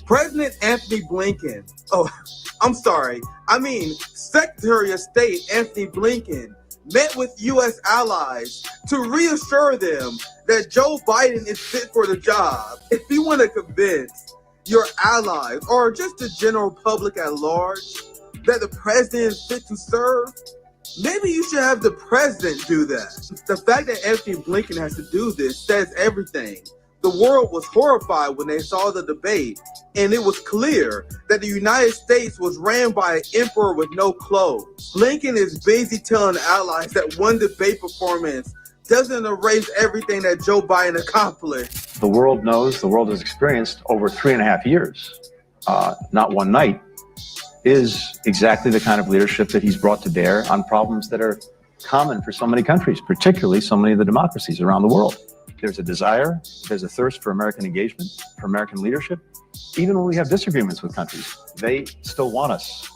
President Anthony Blinken, Secretary of State Anthony Blinken met with U.S. allies to reassure them that Joe Biden is fit for the job. If you want to convince your allies or just the general public at large that the president is fit to serve, maybe you should have the president do that. The fact that Anthony Blinken has to do this says everything. The world was horrified when they saw the debate, and it was clear that the United States was ran by an emperor with no clothes. Blinken is busy telling allies that one debate performance doesn't erase everything that Joe Biden accomplished. The world knows, the world has experienced over 3.5 years, not one night, is exactly the kind of leadership that he's brought to bear on problems that are common for so many countries, particularly so many of the democracies around the world. There's a desire, there's a thirst for American engagement, for American leadership. Even when we have disagreements with countries, they still want us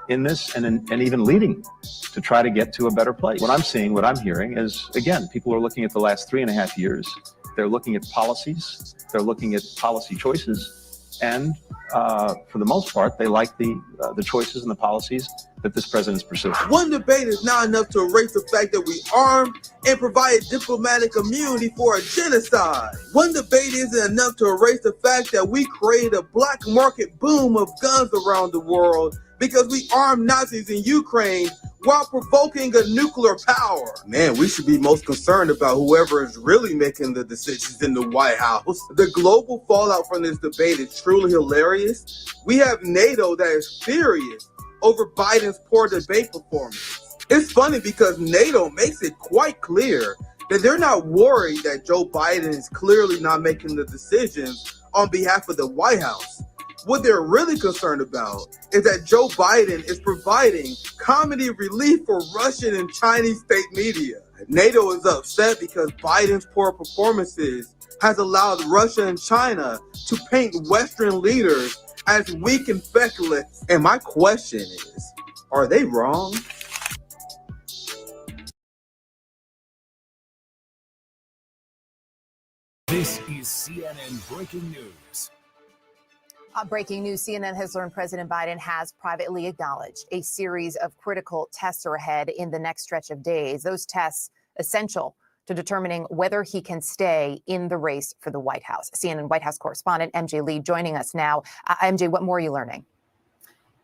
in this and even leading to try to get to a better place. What I'm seeing, what I'm hearing is, again, people are looking at the last 3.5 years. They're looking at policies, they're looking at policy choices, and for the most part, they like the choices and the policies that this president's pursuing. One debate is not enough to erase the fact that we armed and provided diplomatic immunity for a genocide. One debate isn't enough to erase the fact that we created a black market boom of guns around the world because we armed Nazis in Ukraine while provoking a nuclear power. Man, we should be most concerned about whoever is really making the decisions in the White House. The global fallout from this debate is truly hilarious. We have NATO that is furious over Biden's poor debate performance. It's funny because NATO makes it quite clear that they're not worried that Joe Biden is clearly not making the decisions on behalf of the White House. What they're really concerned about is that Joe Biden is providing comedy relief for Russian and Chinese state media. NATO is upset because Biden's poor performances has allowed Russia and China to paint Western leaders as weak and feckless. And my question is, are they wrong? This is CNN Breaking News. Breaking news, CNN has learned President Biden has privately acknowledged a series of critical tests are ahead in the next stretch of days. Those tests essential to determining whether he can stay in the race for the White House. CNN White House correspondent MJ Lee joining us now. MJ, what more are you learning?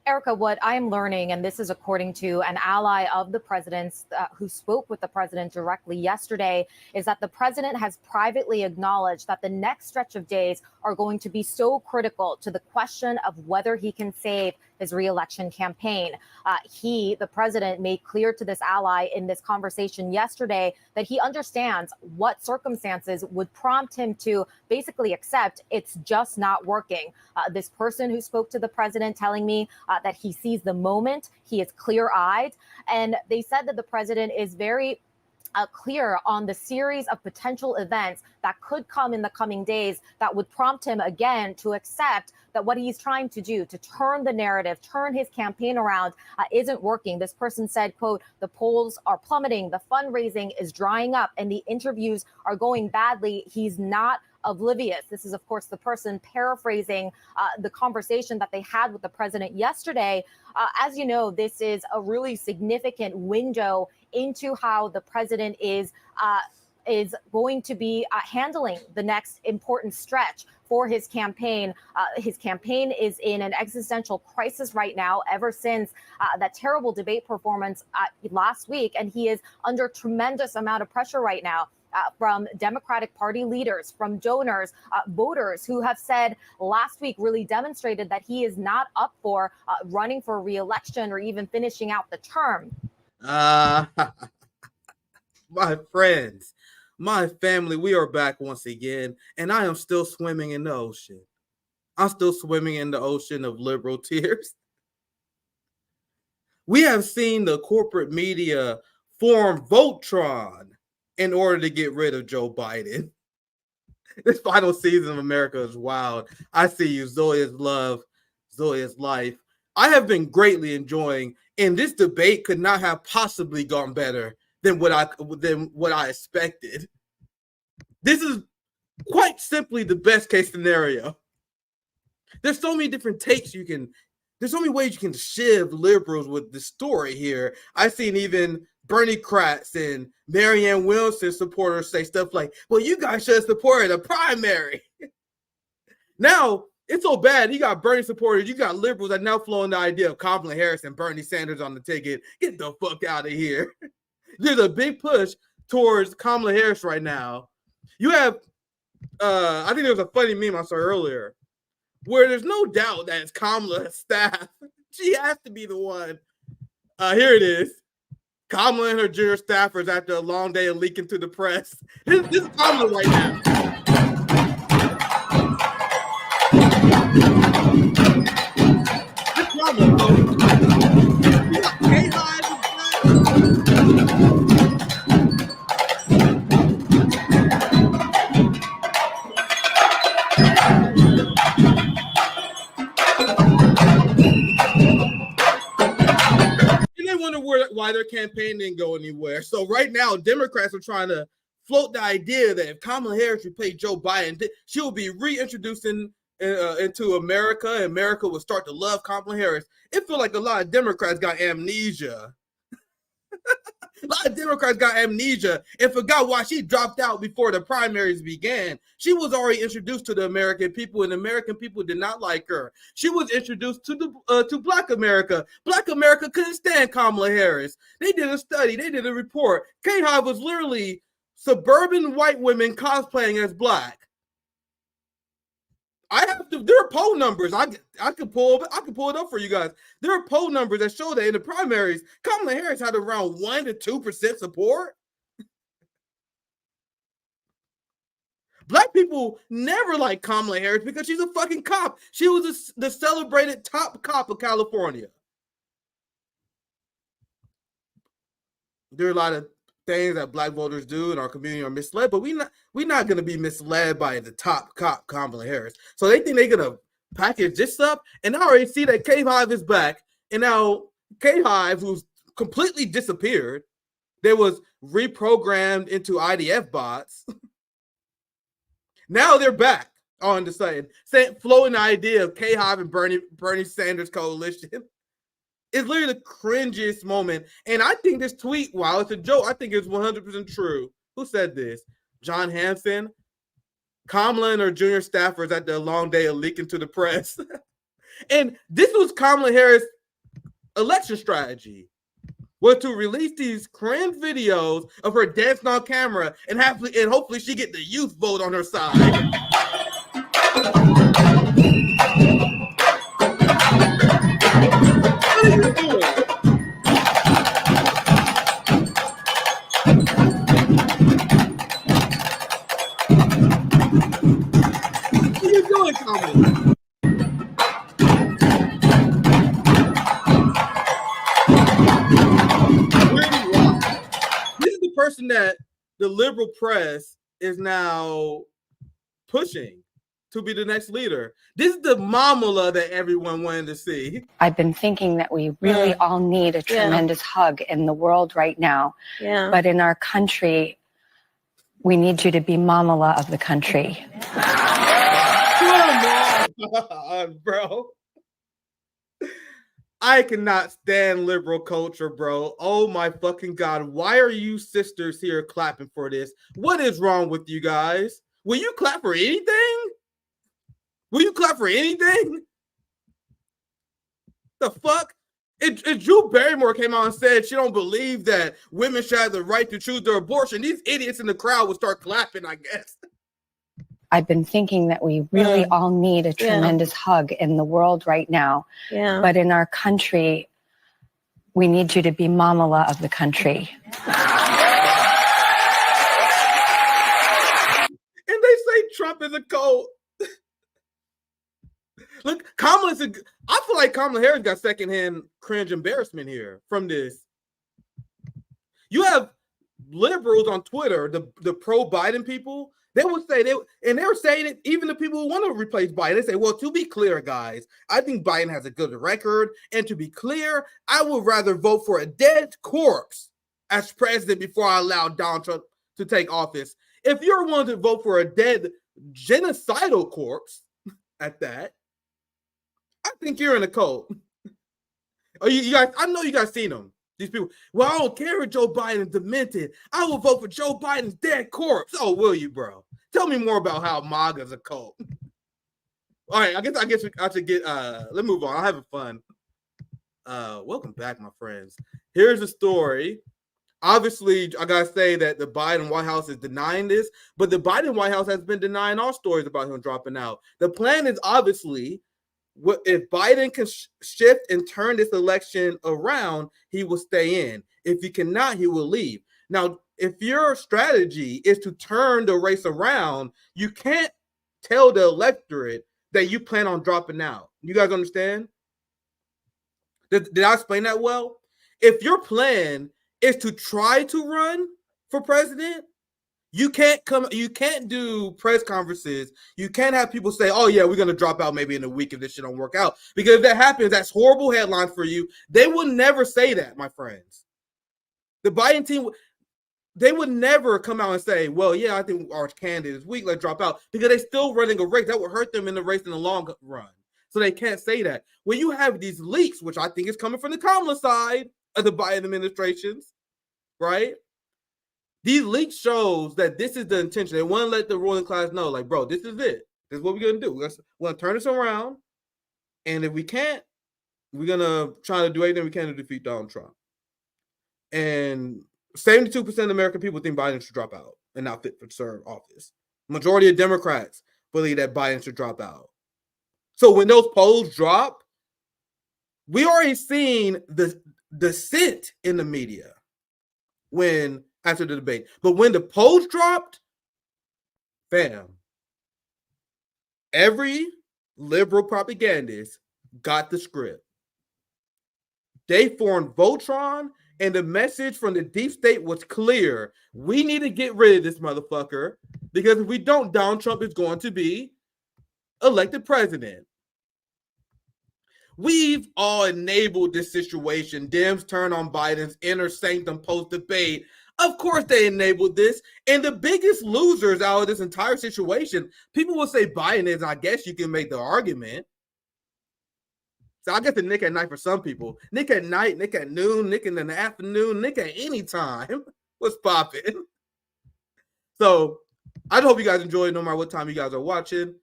Erica, what I'm learning, and this is according to an ally of the president's who spoke with the president directly yesterday, is that the president has privately acknowledged that the next stretch of days are going to be so critical to the question of whether he can save his reelection campaign. The president, made clear to this ally in this conversation yesterday that he understands what circumstances would prompt him to basically accept it's just not working. This person who spoke to the president telling me that he sees the moment, he is clear-eyed, and they said that the president is very clear on the series of potential events that could come in the coming days that would prompt him again to accept that what he's trying to do to turn the narrative, turn his campaign around, isn't working. This person said, quote, the polls are plummeting, the fundraising is drying up, and the interviews are going badly. He's not oblivious. This is, of course, the person paraphrasing the conversation that they had with the president yesterday. As you know, this is a really significant window into how the president is going to be handling the next important stretch for his campaign. His campaign is in an existential crisis right now, ever since that terrible debate performance last week, and he is under tremendous amount of pressure right now. From Democratic Party leaders, from donors, voters who have said last week really demonstrated that he is not up for running for re-election or even finishing out the term. My friends, my family, we are back once again, and I am still swimming in the ocean. I'm still swimming in the ocean of liberal tears. We have seen the corporate media form Voltron in order to get rid of Joe Biden. This final season of America is wild. I see you, Zoya's love, Zoya's life. I have been greatly enjoying, and this debate could not have possibly gone better than what I expected. This is quite simply the best case scenario. There's so many different takes there's so many ways you can shiv liberals with the story here. I've seen even Bernie Kratz and Marianne Wilson supporters say stuff like, well, you guys should have supported a primary. Now, it's so bad. You got Bernie supporters, you got liberals that now flown the idea of Kamala Harris and Bernie Sanders on the ticket. Get the fuck out of here. There's a big push towards Kamala Harris right now. You have, I think there was a funny meme I saw earlier where there's no doubt that it's Kamala's staff. She has to be the one. Here it is. Kamala and her junior staffers after a long day of leaking to the press. This is Kamala right now. This Kamala. Why their campaign didn't go anywhere. So right now, Democrats are trying to float the idea that if Kamala Harris replaced Joe Biden, she will be reintroduced into America, and America will start to love Kamala Harris. It feels like a lot of Democrats got amnesia. A lot of Democrats got amnesia and forgot why she dropped out before the primaries began. She was already introduced to the American people, and American people did not like her. She was introduced to Black America. Black America couldn't stand Kamala Harris. They did a study. They did a report. K-Hive was literally suburban white women cosplaying as Black. There are poll numbers. I could pull it up for you guys. There are poll numbers that show that in the primaries, Kamala Harris had around 1 to 2% support. Black people never liked Kamala Harris because she's a fucking cop. She was the celebrated top cop of California. There are a lot of things that Black voters do in our community are misled, but we're not going to be misled by the top cop Kamala Harris. So they think they're going to package this up, and I already see that K-Hive is back, and now K-Hive, who's completely disappeared, they was reprogrammed into IDF bots. Now they're back on the side, floating the idea of K-Hive and Bernie Sanders coalition. It's literally the cringiest moment. And I think this tweet, while it's a joke, I think it's 100% true. Who said this? John Hanson. Kamala and her junior staffers at the long day of leaking to the press. And this was Kamala Harris' election strategy, was to release these cringe videos of her dancing on camera and hopefully she get the youth vote on her side. What are you doing? What are you doing, Kamala? This is the person that the liberal press is now pushing to be the next leader. This is the Mamala that everyone wanted to see. I've been thinking that we really all need a tremendous hug in the world right now. Yeah. But in our country, we need you to be Mamala of the country. Come on, bro. I cannot stand liberal culture, bro. Oh my fucking God. Why are you sisters here clapping for this? What is wrong with you guys? Will you clap for anything? Will you clap for anything? The fuck? Drew Barrymore came out and said she don't believe that women should have the right to choose their abortion. These idiots in the crowd would start clapping, I guess. I've been thinking that we really all need a tremendous hug in the world right now. Yeah. But in our country, we need you to be Mamala of the country. And they say Trump is a cult. Look, I feel like Kamala Harris got secondhand cringe embarrassment here from this. You have liberals on Twitter, the pro-Biden people, they would say, they were saying it, even the people who want to replace Biden, they say, well, to be clear, guys, I think Biden has a good record. And to be clear, I would rather vote for a dead corpse as president before I allow Donald Trump to take office. If you're willing to vote for a dead genocidal corpse at that, think you're in a cult. Oh, you guys, I know you guys seen them. These people, well, I don't care if Joe Biden's demented. I will vote for Joe Biden's dead corpse. Oh, will you, bro? Tell me more about how MAGA's a cult. All right, I guess I should get let's move on. I'm having fun. Welcome back, my friends. Here's a story. Obviously, I gotta say that the Biden White House is denying this, but the Biden White House has been denying all stories about him dropping out. The plan is obviously, if Biden can shift and turn this election around, he will stay in. If he cannot, he will leave. Now, if your strategy is to turn the race around, you can't tell the electorate that you plan on dropping out. You guys understand? Did I explain that well? If your plan is to try to run for president, you can't do press conferences. You can't have people say, oh yeah, we're going to drop out maybe in a week if this shit don't work out. Because if that happens, that's horrible headlines for you. They would never say that, my friends. The Biden team, they would never come out and say, well, yeah, I think our candidate is weak, let's drop out. Because they're still running a race. That would hurt them in the race in the long run. So they can't say that. When you have these leaks, which I think is coming from the Kamala side of the Biden administrations, right? These leaks shows that this is the intention. They want to let the ruling class know, like, bro, this is it. This is what we're going to do. We're going to turn this around. And if we can't, we're going to try to do everything we can to defeat Donald Trump. And 72% of American people think Biden should drop out and not fit for serve office. Majority of Democrats believe that Biden should drop out. So when those polls drop, we already seen the dissent in the media after the debate. But when the polls dropped, fam, every liberal propagandist got the script. They formed Voltron, and the message from the deep state was clear. We need to get rid of this motherfucker, because if we don't, Donald Trump is going to be elected president. We've all enabled this situation. Dems turn on Biden's inner sanctum post-debate. Of course they enabled this. And the biggest losers out of this entire situation, people will say Biden is, I guess you can make the argument. So I guess the Nick at night for some people. Nick at night, Nick at noon, Nick in the afternoon, Nick at any time. What's popping? So I hope you guys enjoy no matter what time you guys are watching.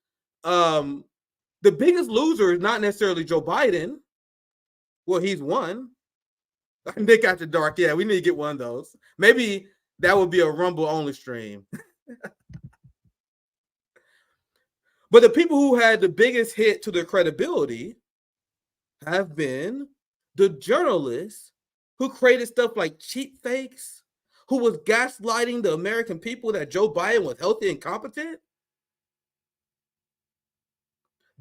The biggest loser is not necessarily Joe Biden. Well, he's one. Nick After Dark. Yeah, we need to get one of those. Maybe that would be a Rumble only stream. But the people who had the biggest hit to their credibility have been the journalists who created stuff like cheap fakes, who was gaslighting the American people that Joe Biden was healthy and competent.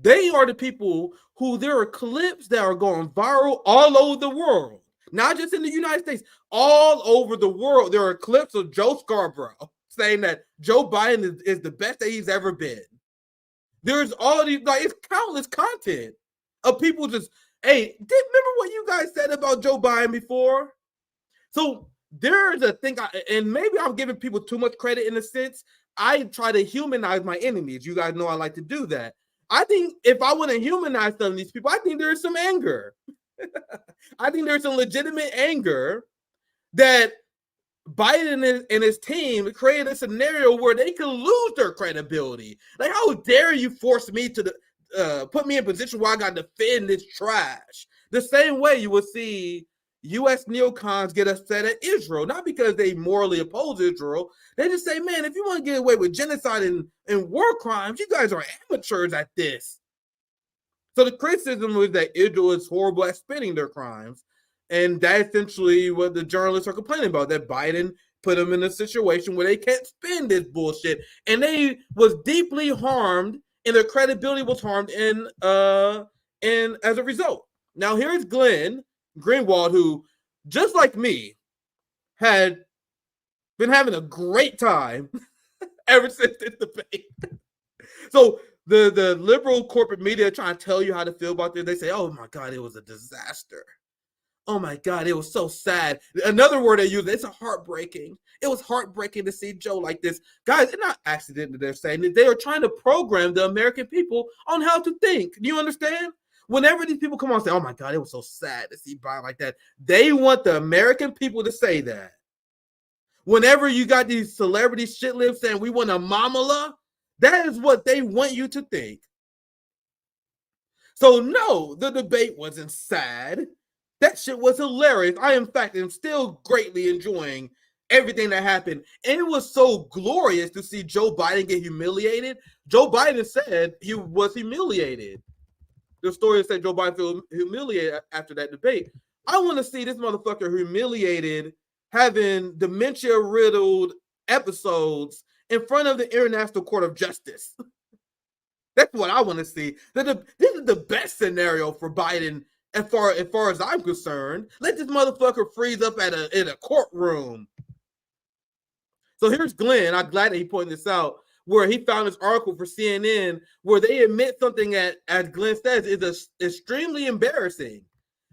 They are the people who there are clips that are going viral all over the world, not just in the United States, all over the world. There are clips of Joe Scarborough saying that Joe Biden is the best that he's ever been. There's all these, like, it's countless content of people just, hey, remember what you guys said about Joe Biden before? So there's a thing, and maybe I'm giving people too much credit in a sense. I try to humanize my enemies. You guys know I like to do that. I think if I want to humanize some of these people, I think there is some anger. I think there's some legitimate anger that Biden and his team created a scenario where they can lose their credibility. Like, how dare you force me to put me in a position where I got to defend this trash? The same way you will see U.S. neocons get upset at Israel, not because they morally oppose Israel. They just say, man, if you want to get away with genocide and war crimes, you guys are amateurs at this. So the criticism was that Israel is horrible at spinning their crimes. And that's essentially what the journalists are complaining about, that Biden put them in a situation where they can't spin this bullshit. And they was deeply harmed, and their credibility was harmed and as a result. Now here's Glenn Greenwald, who, just like me, had been having a great time ever since this debate. So the liberal corporate media trying to tell you how to feel about this. They say, oh my God, it was a disaster. Oh my God, it was so sad. Another word they use, it's heartbreaking. It was heartbreaking to see Joe like this. Guys, it's not accident that they're saying that. They are trying to program the American people on how to think. Do you understand? whenever these people come on and say, oh my God, it was so sad to see Biden like that, they want the American people to say that. Whenever you got these celebrity shit lips saying we want a mamala, that is what they want you to think. So no, the debate wasn't sad. That shit was hilarious. I, in fact, am still greatly enjoying everything that happened. And it was so glorious to see Joe Biden get humiliated. Joe Biden said he was humiliated. The story said Joe Biden felt humiliated after that debate. I want to see this motherfucker humiliated, having dementia-riddled episodes in front of the International Court of Justice. That's what I want to see. This is the best scenario for Biden as far as I'm concerned. Let this motherfucker freeze up in a courtroom. So here's Glenn. I'm glad that he pointed this out, where he found this article for CNN where they admit something that, as Glenn says, is extremely embarrassing.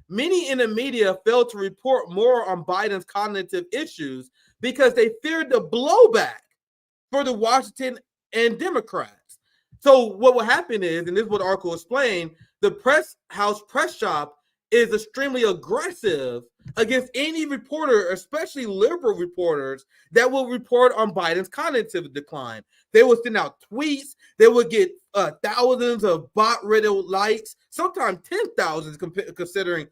Many in the media failed to report more on Biden's cognitive issues because they feared the blowback for the Washington and Democrats. So what will happen is, and this is what the article explained, the House press shop is extremely aggressive against any reporter, especially liberal reporters, that will report on Biden's cognitive decline. They will send out tweets. They will get thousands of bot-riddled likes, sometimes 10,000, considering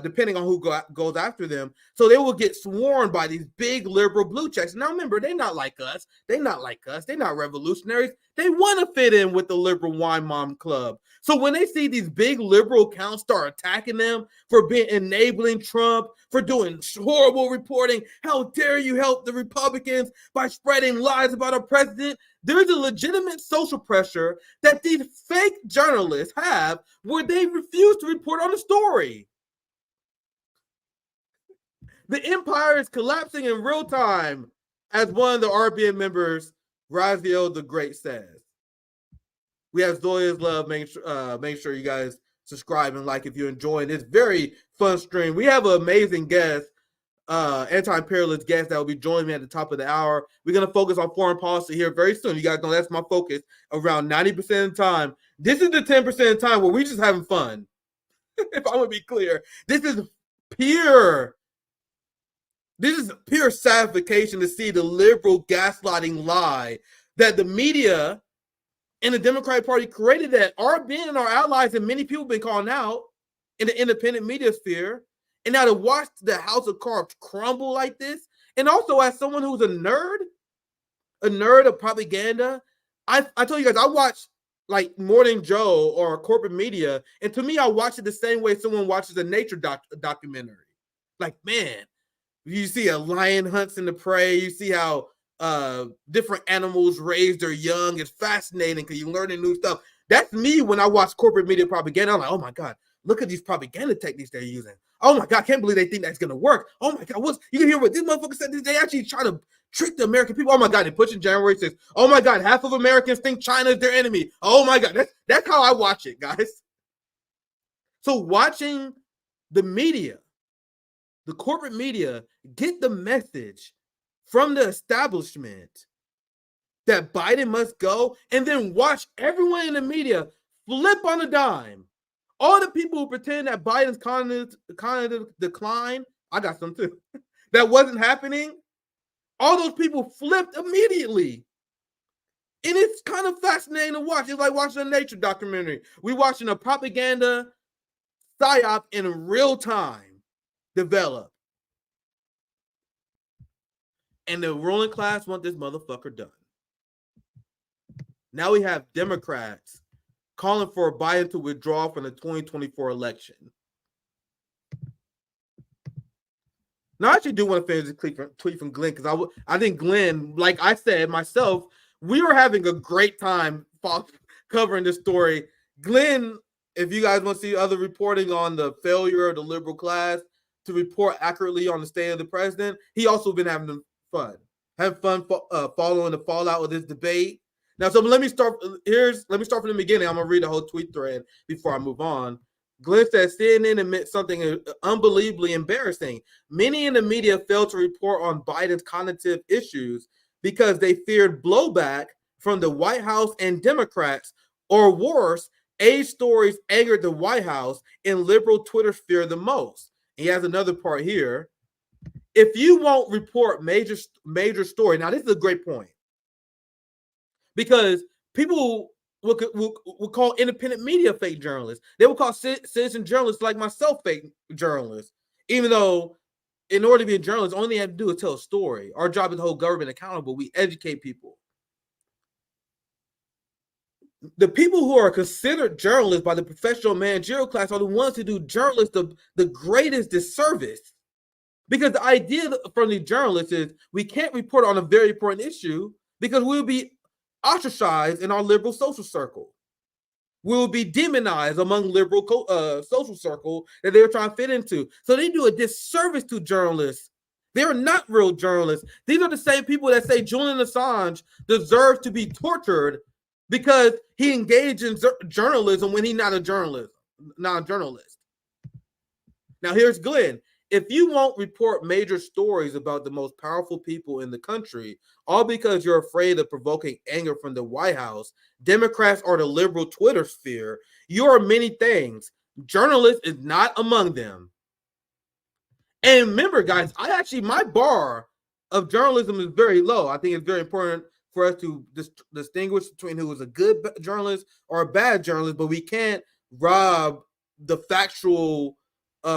depending on who goes after them. So they will get sworn by these big liberal blue checks. Now remember, they're not like us. They're not like us. They're not revolutionaries. They want to fit in with the liberal wine mom club. So when they see these big liberal accounts start attacking them for enabling Trump, for doing horrible reporting, how dare you help the Republicans by spreading lies about our president, there's a legitimate social pressure that these fake journalists have where they refuse to report on the story. The empire is collapsing in real time, as one of the RBN members, Raziel the Great, says. We have Zoya's Love. Make sure you guys subscribe and like if you're enjoying this very fun stream. We have an amazing guest, anti-imperialist guest that will be joining me at the top of the hour. We're going to focus on foreign policy here very soon. You guys know that's my focus around 90% of the time. This is the 10% of the time where we're just having fun. If I want to be clear, this is pure satisfaction to see the liberal gaslighting lie that the media and the Democratic Party created, that RBN and our allies and many people have been calling out in the independent media sphere. And now to watch the house of cards crumble like this, and also as someone who's a nerd of propaganda, I told you guys, I watch like Morning Joe or corporate media, and to me, I watch it the same way someone watches a nature documentary. Like, man, you see a lion hunts in the prey. You see how different animals raise their young. It's fascinating because you're learning new stuff. That's me when I watch corporate media propaganda. I'm like, oh my God, look at these propaganda techniques they're using. Oh my God, I can't believe they think that's going to work. Oh my God, you can hear what this motherfucker said. They actually try to trick the American people. Oh my God, they pushing January 6th. Oh my God, half of Americans think China is their enemy. Oh my God, that's how I watch it, guys. So watching the media, the corporate media, get the message from the establishment that Biden must go, and then watch everyone in the media flip on a dime. All the people who pretend that Biden's cognitive decline, I got some too, that wasn't happening, all those people flipped immediately. And it's kind of fascinating to watch. It's like watching a nature documentary. We're watching a propaganda psyop in real time develop. And the ruling class want this motherfucker done. Now we have Democrats calling for Biden to withdraw from the 2024 election. Now, I actually do want to finish the tweet from Glenn, because I think Glenn, like I said myself, we were having a great time covering this story. Glenn, if you guys want to see other reporting on the failure of the liberal class to report accurately on the state of the president, he also been having fun following the fallout of this debate. Now, so let me start from the beginning. I'm gonna read the whole tweet thread before I move on. Glenn says CNN admits something unbelievably embarrassing. Many in the media failed to report on Biden's cognitive issues because they feared blowback from the White House and Democrats, or worse, Age stories angered the White House and liberal Twitter sphere the most. And he has another part here. If you won't report major story, now this is a great point, because people will call independent media fake journalists. They will call citizen journalists like myself fake journalists, even though in order to be a journalist, the only thing you have to do is tell a story. Our job is to hold government accountable. We educate people. The people who are considered journalists by the professional managerial class are the ones who do journalists the greatest disservice. Because the idea from the journalists is we can't report on a very important issue because we'll be ostracized in our liberal social circle. We'll be demonized among liberal social circle that they're trying to fit into. So they do a disservice to journalists. They're not real journalists. These are the same people that say Julian Assange deserves to be tortured because he engaged in journalism when he's not a journalist. Now here's Glenn. If you won't report major stories about the most powerful people in the country, all because you're afraid of provoking anger from the White House, Democrats, or the liberal Twitter sphere, you are many things. Journalist is not among them. And remember, guys, my bar of journalism is very low. I think it's very important for us to distinguish between who is a good journalist or a bad journalist, but we can't rob the factual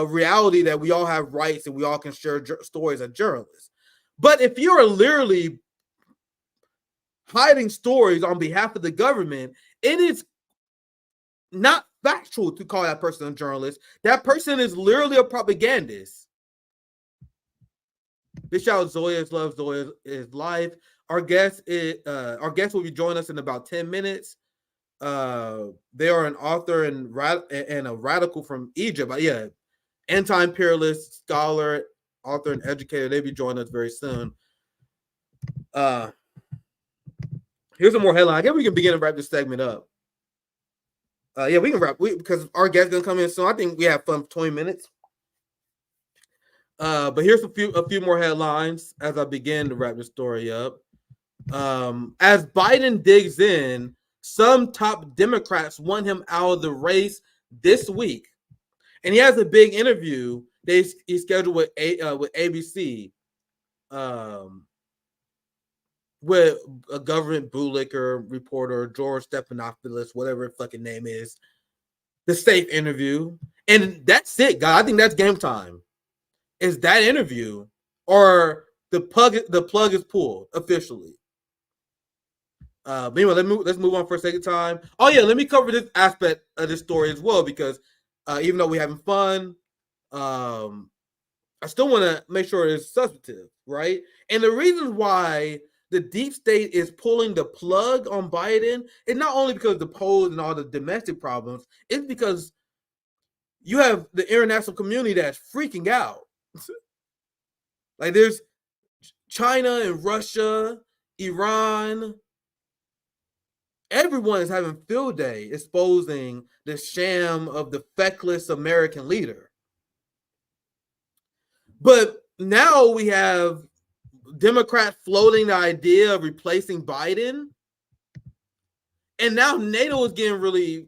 reality that we all have rights and we all can share stories as journalists. But if you're literally hiding stories on behalf of the government, it is not factual to call that person a journalist. That person is literally a propagandist. Big shout out Zoya's love. Zoya is live. Our guest will be joining us in about 10 minutes. They are an author and a radical from Egypt. But yeah, anti-imperialist, scholar, author, and educator. They'll be joining us very soon. Here's some more headline. I guess we can begin to wrap this segment up. Yeah, we can wrap because our guest's gonna come in soon. I think we have fun for 20 minutes. But here's a few more headlines as I begin to wrap this story up. As Biden digs in, some top Democrats want him out of the race this week. And he has a big interview he's scheduled with ABC, with a government bootlicker reporter, George Stephanopoulos, whatever his fucking name is. The safe interview. And that's it, guys. I think that's game time. Is that interview, or the plug is pulled officially. But anyway, let's move on for a second time. Oh yeah, let me cover this aspect of this story as well, because even though we're having fun, I still want to make sure it's substantive, right? And the reason why the deep state is pulling the plug on Biden is not only because of the polls and all the domestic problems, it's because you have the international community that's freaking out. Like there's China and Russia, Iran. Everyone is having field day exposing the sham of the feckless American leader. But now we have Democrats floating the idea of replacing Biden. And now NATO is getting really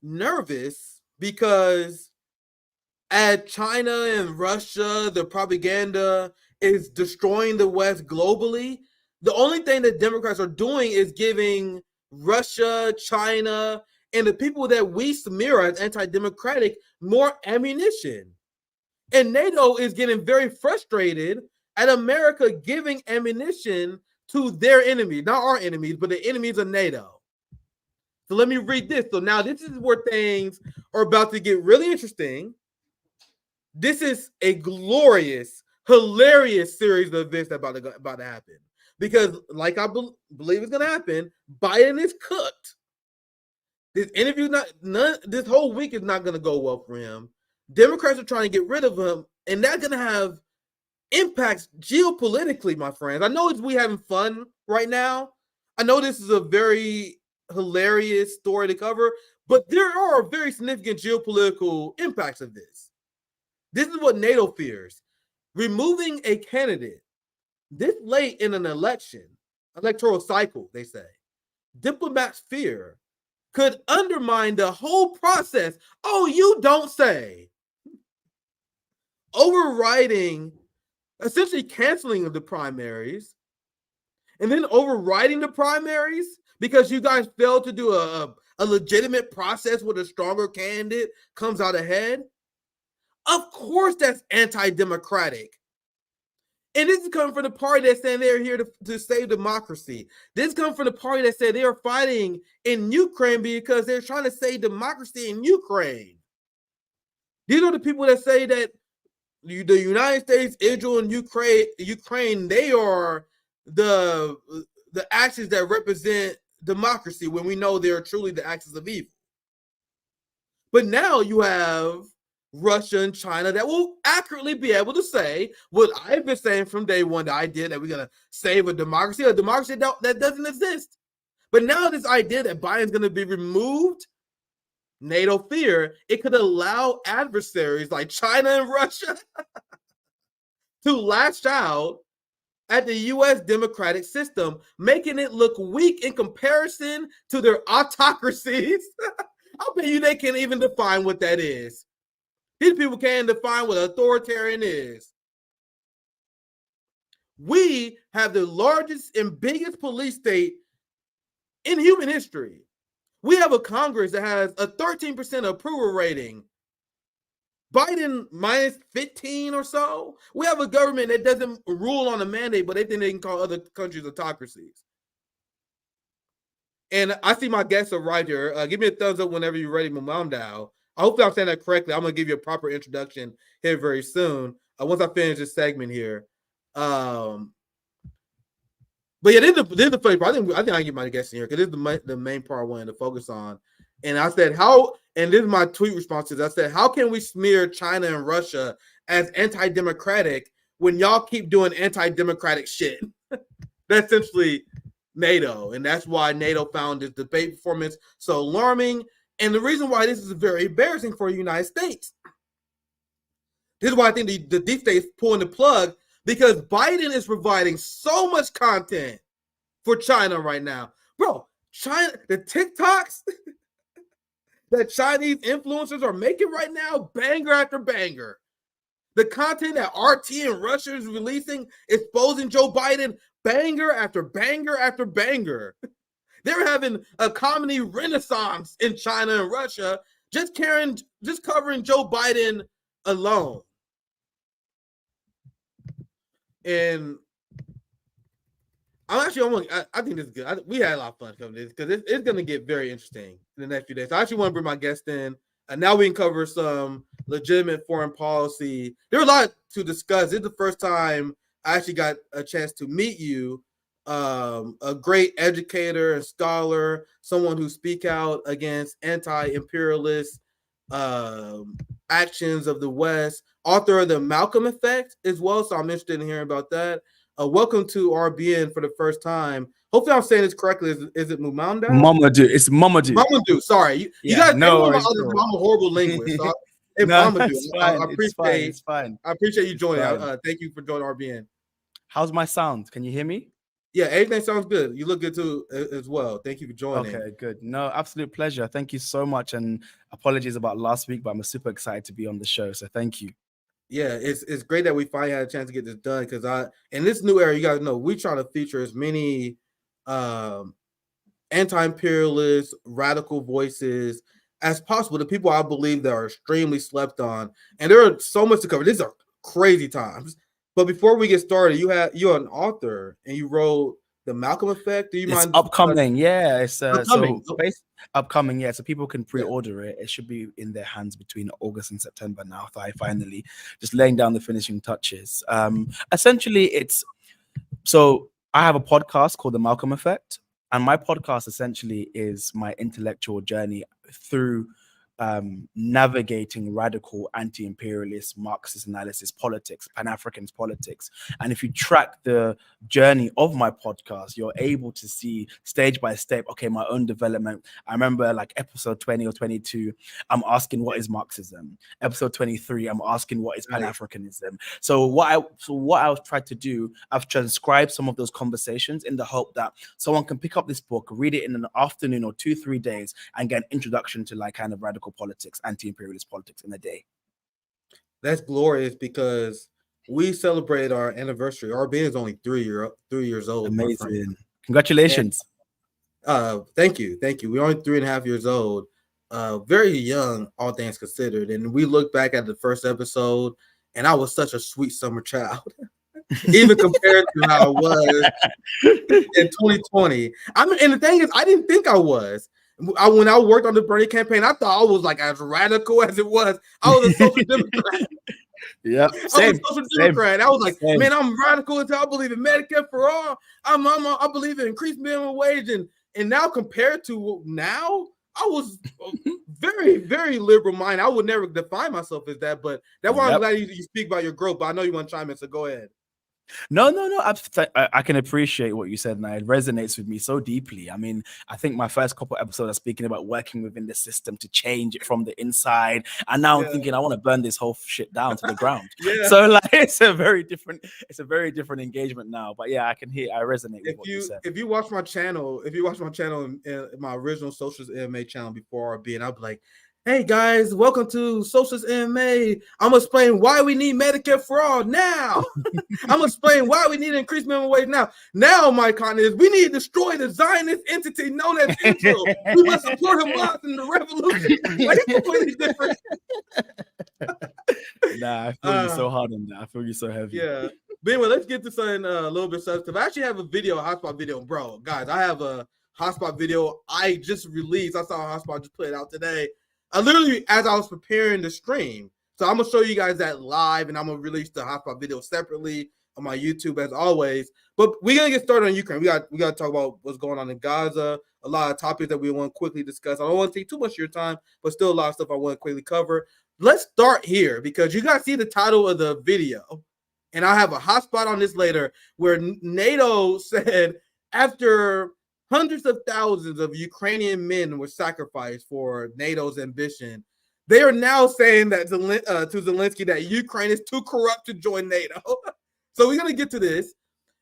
nervous because as China and Russia, the propaganda is destroying the West globally, the only thing that Democrats are doing is giving Russia, China, and the people that we smear as anti-democratic more ammunition. And NATO is getting very frustrated at America giving ammunition to their enemies, not our enemies, but the enemies of NATO. So let me read this. So now this is where things are about to get really interesting. This is a glorious, hilarious series of events that's about to happen. Because, like I believe it's going to happen, Biden is cooked. This interview, this whole week is not going to go well for him. Democrats are trying to get rid of him, and that's going to have impacts geopolitically, my friends. I know we having fun right now. I know this is a very hilarious story to cover, but there are very significant geopolitical impacts of this. This is what NATO fears. Removing a candidate this late in an electoral cycle, they say. Diplomats fear could undermine the whole process. Oh, you don't say. Overriding, essentially canceling of the primaries, and then overriding the primaries because you guys failed to do a legitimate process with a stronger candidate comes out ahead. Of course, that's anti-democratic. And this is coming from the party that's saying they're here to save democracy. This comes from the party that said they are fighting in Ukraine because they're trying to save democracy in Ukraine. These are the people that say that the United States, Israel, and Ukraine, they are the axes that represent democracy when we know they're truly the axis of evil. But now you have Russia and China that will accurately be able to say what I've been saying from day one, the idea that we're going to save a democracy that doesn't exist. But now this idea that Biden's going to be removed, NATO fear, it could allow adversaries like China and Russia to lash out at the U.S. democratic system, making it look weak in comparison to their autocracies. I'll bet you they can't even define what that is. These people can't define what authoritarian is. We have the largest and biggest police state in human history. We have a Congress that has a 13% approval rating. Biden minus 15 or so. We have a government that doesn't rule on a mandate, but they think they can call other countries autocracies. And I see my guests are right here. Give me a thumbs up whenever you're ready, Mamamdao. I hope I'm saying that correctly. I'm going to give you a proper introduction here very soon. Once I finish this segment here. But yeah, this is the funny part. I think I can get my guests in here because this is the main part I wanted to focus on. And I said, and this is my tweet responses. I said, how can we smear China and Russia as anti-democratic when y'all keep doing anti-democratic shit? That's essentially NATO. And that's why NATO found this debate performance so alarming. And the reason why this is very embarrassing for the United States. This is why I think the deep state is pulling the plug, because Biden is providing so much content for China right now. Bro, China, the TikToks that Chinese influencers are making right now, banger after banger. The content that RT and Russia is releasing, exposing Joe Biden, banger after banger after banger. They're having a comedy renaissance in China and Russia, just covering Joe Biden alone. And I think this is good. We had a lot of fun covering this because it's going to get very interesting in the next few days. So I actually want to bring my guest in, and now we can cover some legitimate foreign policy. There's a lot to discuss. This is the first time I actually got a chance to meet you, a great educator and scholar, someone who speak out against anti-imperialist actions of the West, author of the Malcolm Effect as well. So I'm interested in hearing about that. Welcome to RBN for the first time. Hopefully I'm saying this correctly. Is it Mumanda? Mamadou. It's Mamadou. Mamadou. Sorry. You guys, no, I'm a horrible linguist. So Mamadou. It's fine. I appreciate you joining. Thank you for joining RBN. How's my sound? Can you hear me? Yeah, everything sounds good. You look good too as well. Thank you for joining. Okay, good. No, absolute pleasure. Thank you so much. And apologies about last week, but I'm super excited to be on the show. So thank you. Yeah, it's great that we finally had a chance to get this done, because in this new era, you guys know, we try to feature as many anti-imperialist radical voices as possible, the people I believe that are extremely slept on. And there are so much to cover. These are crazy times. But before we get started, you're an author and you wrote The Malcolm Effect. Do you mind? Upcoming, yeah. It's upcoming. Upcoming, yeah. So people can pre-order it. It should be in their hands between August and September now. So I finally just laying down the finishing touches. Essentially, so I have a podcast called The Malcolm Effect, and my podcast essentially is my intellectual journey through navigating radical anti-imperialist Marxist analysis politics, Pan-Africanist politics. And if you track the journey of my podcast, you're able to see stage by step, okay, my own development. I remember like episode 20 or 22, I'm asking what is Marxism. Episode 23, I'm asking what is Pan-Africanism. So what I've tried to do, I've transcribed some of those conversations in the hope that someone can pick up this book, read it in an afternoon or 2-3 days, and get an introduction to like kind of radical politics, anti-imperialist politics in a day. That's glorious because we celebrate our anniversary. Our band is only 3 years old. Amazing. Congratulations. And, thank you. We're only 3.5 years old. Very young, all things considered. And we look back at the first episode, and I was such a sweet summer child. Even compared to how I was in 2020. And the thing is, I didn't think I was. When I worked on the Bernie campaign, I thought I was like as radical as it was. I was a social democrat. Yeah, I was a social democrat. I was like, man, I'm radical until I believe in Medicare for all. I believe in increased minimum wage, and now compared to now, I was very, very liberal minded. I would never define myself as that, but that's why I'm glad you speak about your growth. But I know you want to chime in, so go ahead. No. I can appreciate what you said, and it resonates with me so deeply. I mean, I think my first couple episodes are speaking about working within the system to change it from the inside, and now I'm thinking I want to burn this whole shit down to the ground. So like, it's a very different engagement now. But yeah, I resonate with what you said. If you watch my channel, in my original Socialist MMA channel before RB, I'll be like, hey guys, welcome to Socialist MMA. I'm gonna explain why we need Medicare for all now. I'm gonna explain why we need to increase minimum wage now. Now my content is we need to destroy the Zionist entity known as Israel. We must support Hamas in the revolution. Like, it's completely different. Nah, I feel you so hard on that. I feel you so heavy. Yeah. But anyway, let's get to something a little bit substantive. I actually have a hotspot video, bro. Guys, I have a hotspot video I just released. I saw a hotspot just put it out today. Literally, as I was preparing the stream. So I'm going to show you guys that live, and I'm going to release the hotspot video separately on my YouTube as always. But we're going to get started on Ukraine. We got to talk about what's going on in Gaza, a lot of topics that we want to quickly discuss. I don't want to take too much of your time, but still a lot of stuff I want to quickly cover. Let's start here because you guys see the title of the video, and I'll have a hotspot on this later, where NATO said after hundreds of thousands of Ukrainian men were sacrificed for NATO's ambition, they are now saying that to Zelensky that Ukraine is too corrupt to join NATO. So we're going to get to this.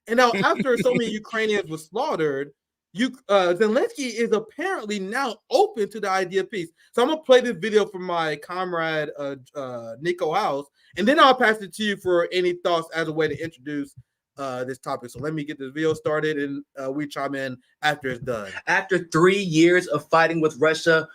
And now after so many Ukrainians were slaughtered, Zelensky is apparently now open to the idea of peace. So I'm going to play this video from my comrade, Nico House, and then I'll pass it to you for any thoughts as a way to introduce this topic. So let me get this video started, and we chime in after it's done. After 3 years of fighting with Russia,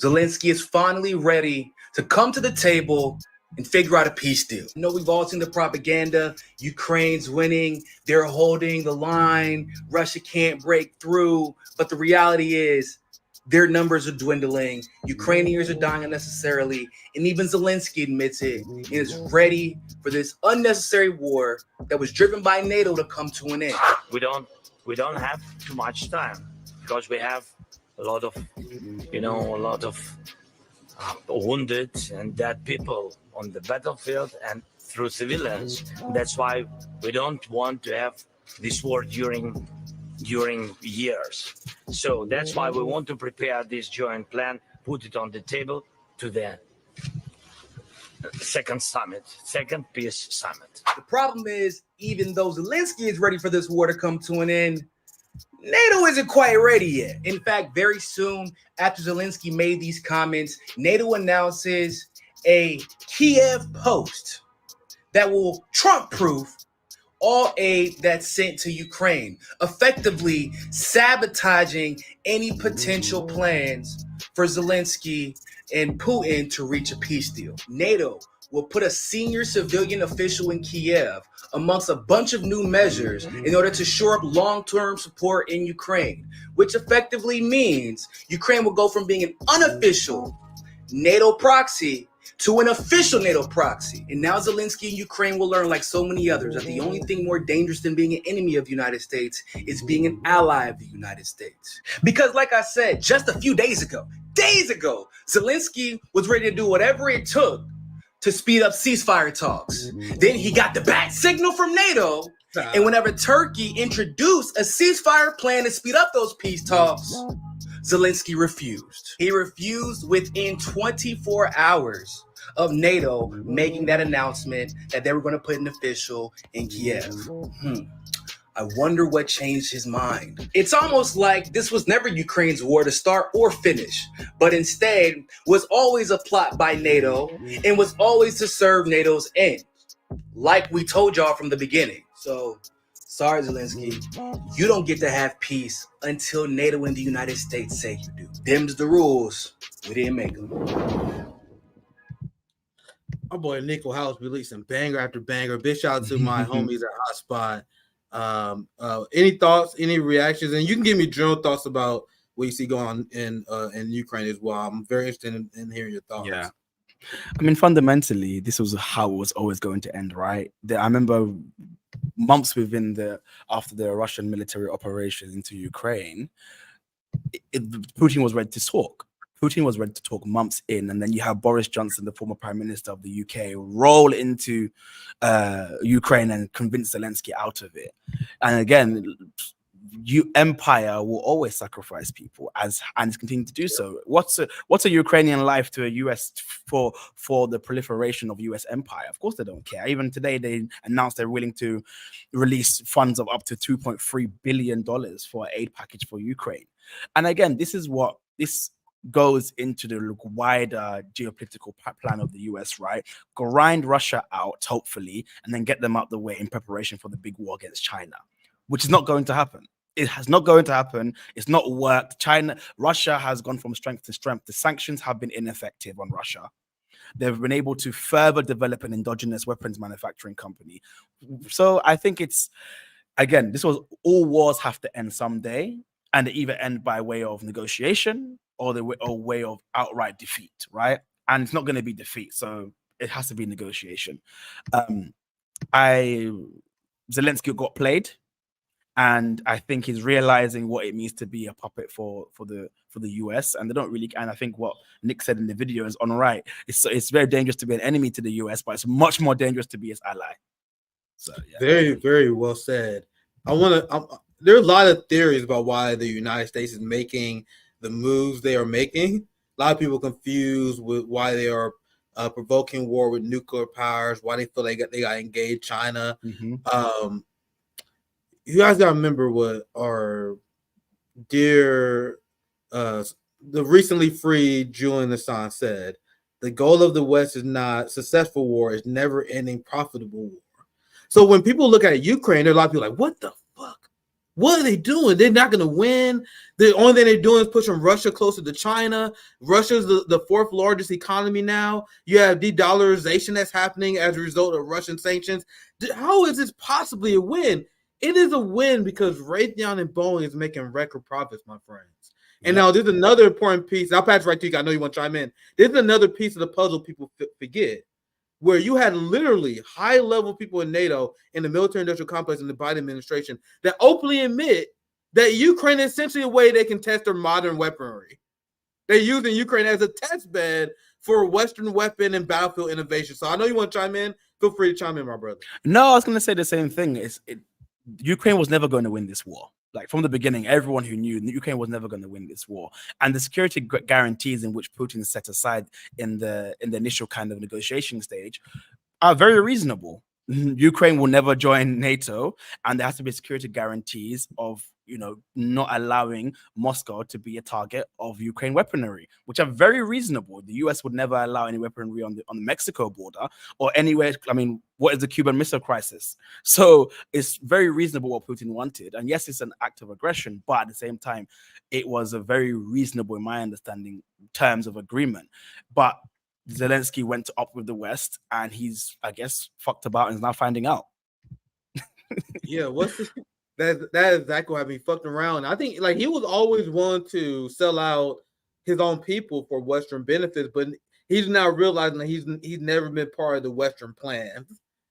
Zelensky is finally ready to come to the table and figure out a peace deal. You know, we've all seen the propaganda. Ukraine's winning. They're holding the line. Russia can't break through. But the reality is their numbers are dwindling. Ukrainians are dying unnecessarily. And even Zelensky admits it and is ready for this unnecessary war that was driven by NATO to come to an end. We don't have too much time because we have a lot of wounded and dead people on the battlefield and through civilians. That's why we don't want to have this war during years. So that's why we want to prepare this joint plan, put it on the table to the second peace summit. The problem is, even though Zelensky is ready for this war to come to an end, NATO isn't quite ready yet. In fact, very soon after Zelensky made these comments, NATO announces a Kiev post that will Trump-proof all aid that's sent to Ukraine, effectively sabotaging any potential plans for Zelensky and Putin to reach a peace deal. NATO will put a senior civilian official in Kiev amongst a bunch of new measures in order to shore up long-term support in Ukraine, which effectively means Ukraine will go from being an unofficial NATO proxy to an official NATO proxy. And now Zelensky and Ukraine will learn, like so many others, that the only thing more dangerous than being an enemy of the United States is being an ally of the United States. Because like I said, just a few days ago, days ago, Zelensky was ready to do whatever it took to speed up ceasefire talks. Then he got the bat signal from NATO. And whenever Turkey introduced a ceasefire plan to speed up those peace talks, Zelensky refused. He refused within 24 hours of NATO making that announcement that they were going to put an official in Kiev. I wonder what changed his mind. It's almost like this was never Ukraine's war to start or finish, but instead was always a plot by NATO and was always to serve NATO's ends, like we told y'all from the beginning. So, sorry, Zelensky, you don't get to have peace until NATO and the United States say you do. Them's the rules. We didn't make them. My boy Nico House releasing banger after banger. Big shout out to my homies at Hotspot. Any thoughts, any reactions, and you can give me general thoughts about what you see going on in Ukraine as well. I'm very interested in hearing your thoughts. Yeah, I mean, fundamentally, this was how it was always going to end, right? I remember months after the Russian military operation into Ukraine, Putin was ready to talk. Putin was ready to talk months in, and then you have Boris Johnson, the former prime minister of the UK, roll into Ukraine and convince Zelensky out of it. And again, empire will always sacrifice people, and it's continuing to do so. What's a Ukrainian life to a US for the proliferation of US empire? Of course they don't care. Even today they announced they're willing to release funds of up to $2.3 billion for an aid package for Ukraine. And again, this goes into the wider geopolitical plan of the US, right? Grind Russia out, hopefully, and then get them out the way in preparation for the big war against China, which is not going to happen. It has not going to happen. It's not worked. Russia has gone from strength to strength. The sanctions have been ineffective on Russia. They've been able to further develop an endogenous weapons manufacturing company. So I think all wars have to end someday, and they either end by way of negotiation or way of outright defeat, right? And it's not going to be defeat, so it has to be negotiation. Zelensky got played, and I think he's realizing what it means to be a puppet for the US, and they don't really. And I think what Nick said in the video is on right. It's very dangerous to be an enemy to the US, but it's much more dangerous to be is ally. So yeah. Very, very well said. There are a lot of theories about why the United States is making the moves they are making. A lot of people confused with why they are provoking war with nuclear powers, why they feel they got to engage China. You guys got to remember what our dear, the recently freed Julian Assange said. The goal of the West is not successful war, it's never ending profitable war. So when people look at Ukraine, there are a lot of people like, what the fuck? What are they doing? They're not going to win. The only thing they're doing is pushing Russia closer to China. Russia's the fourth largest economy now. You have de-dollarization that's happening as a result of Russian sanctions. How is this possibly a win? It is a win because Raytheon and Boeing is making record profits, my friends. And now there's another important piece. I'll pass it right to you. I know you want to chime in. There's another piece of the puzzle people forget, where you had literally high-level people in NATO in the military-industrial complex in the Biden administration that openly admit that Ukraine is essentially a way they can test their modern weaponry. They're using Ukraine as a test bed for Western weapon and battlefield innovation. So I know you want to chime in. Feel free to chime in, my brother. No, I was going to say the same thing. Ukraine was never going to win this war. Like from the beginning, everyone who knew Ukraine was never going to win this war, and the security guarantees in which Putin set aside in the initial kind of negotiation stage are very reasonable. Ukraine will never join NATO, and there has to be security guarantees of not allowing Moscow to be a target of Ukraine weaponry, which are very reasonable. The US would never allow any weaponry on the Mexico border or anywhere. I mean, what is the Cuban Missile Crisis? So it's very reasonable what Putin wanted. And yes, it's an act of aggression, but at the same time, it was a very reasonable, in my understanding, terms of agreement. But Zelensky went up with the West, and he's, I guess, fucked about and is now finding out. Yeah, That is exactly what I mean, fucking around. I think he was always willing to sell out his own people for Western benefits, but he's now realizing that he's never been part of the Western plan.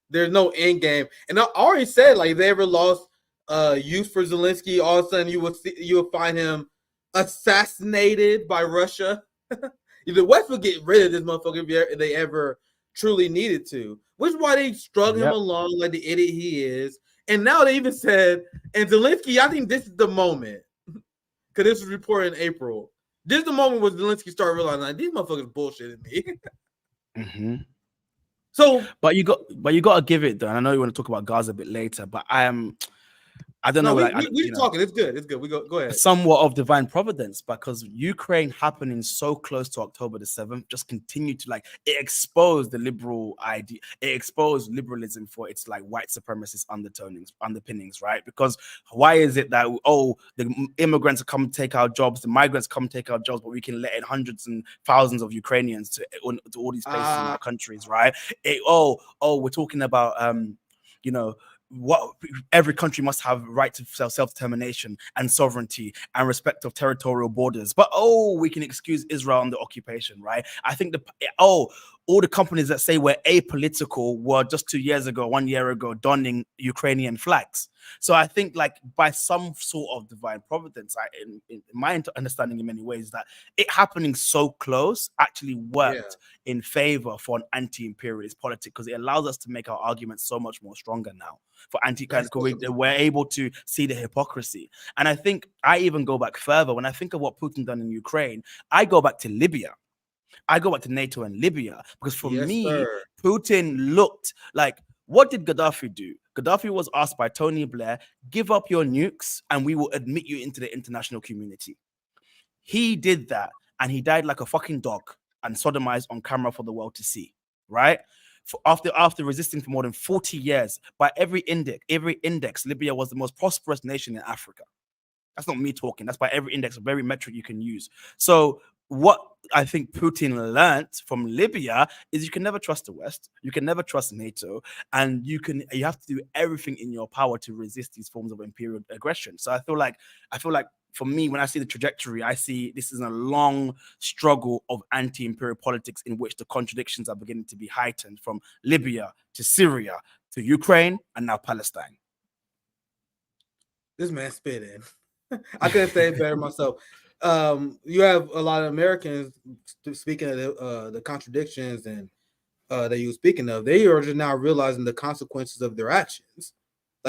There's no end game. And I already said, if they ever lost use for Zelensky, all of a sudden you will find him assassinated by Russia The West would get rid of this motherfucker if they ever truly needed to, which is why they strung him along like the idiot he is. And now they even said, and Zelensky, I think this is the moment, because this was reported in April. This is the moment where Zelensky started realizing, like, these motherfuckers bullshitting me. So, but you got to give it though. And I know you want to talk about Gaza a bit later, but I don't know. We're talking. It's good. It's good. We go ahead. Somewhat of divine providence, because Ukraine happening so close to October the 7th just continued to it exposed the liberal idea. It exposed liberalism for its white supremacist underpinnings, right? Because why is it that the immigrants come take our jobs, the migrants come take our jobs, but we can let in hundreds and thousands of Ukrainians to all these places in our countries, right? We're talking about what every country must have right to self-determination and sovereignty and respect of territorial borders, but we can excuse Israel under occupation, right? I think all the companies that say we're apolitical were just 1 year ago donning Ukrainian flags. So I think by some sort of divine providence, in my understanding in many ways, that it happening so close actually worked in favor for an anti-imperialist politic, because it allows us to make our arguments so much more stronger now for we're able to see the hypocrisy. And I think I even go back further. When I think of what Putin done in Ukraine, I go back to Libya. I go back to NATO and Libya, because for me, Putin looked what did Gaddafi do? Gaddafi was asked by Tony Blair, give up your nukes and we will admit you into the international community. He did that and he died like a fucking dog and sodomized on camera for the world to see, right? After resisting for more than 40 years, by every index, Libya was the most prosperous nation in Africa. That's not me talking. That's by every index, every metric you can use. So what I think Putin learned from Libya is you can never trust the West, you can never trust NATO, and you have to do everything in your power to resist these forms of imperial aggression. So I feel like for me, when I see the trajectory, I see this is a long struggle of anti-imperial politics in which the contradictions are beginning to be heightened, from Libya to Syria to Ukraine and now Palestine. This man spitting. I couldn't say it better myself. You have a lot of Americans speaking of the contradictions and that you were speaking of. They are just now realizing the consequences of their actions.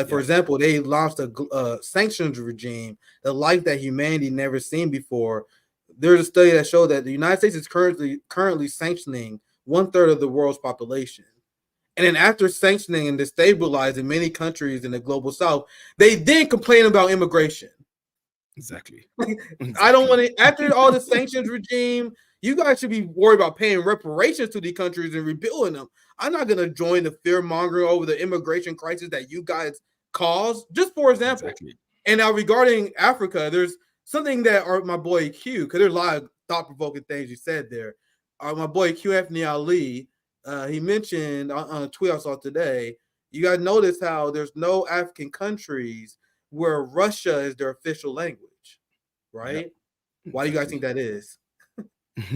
For example, they launched a sanctions regime, the life that humanity never seen before. There's a study that showed that the United States is currently sanctioning 1/3 of the world's population. And then after sanctioning and destabilizing many countries in the global south, they then complain about immigration. Exactly. I don't want to, after all the sanctions regime, you guys should be worried about paying reparations to these countries and rebuilding them. I'm not going to join the fear mongering over the immigration crisis that you guys caused, just for example. Exactly. And now regarding Africa, there's something that my boy Q, because there's a lot of thought-provoking things you said there. My boy Q Anthony Ali, he mentioned on a tweet I saw today, you guys notice how there's no African countries where Russia is their official language, right? Yep. Why do you guys think that is?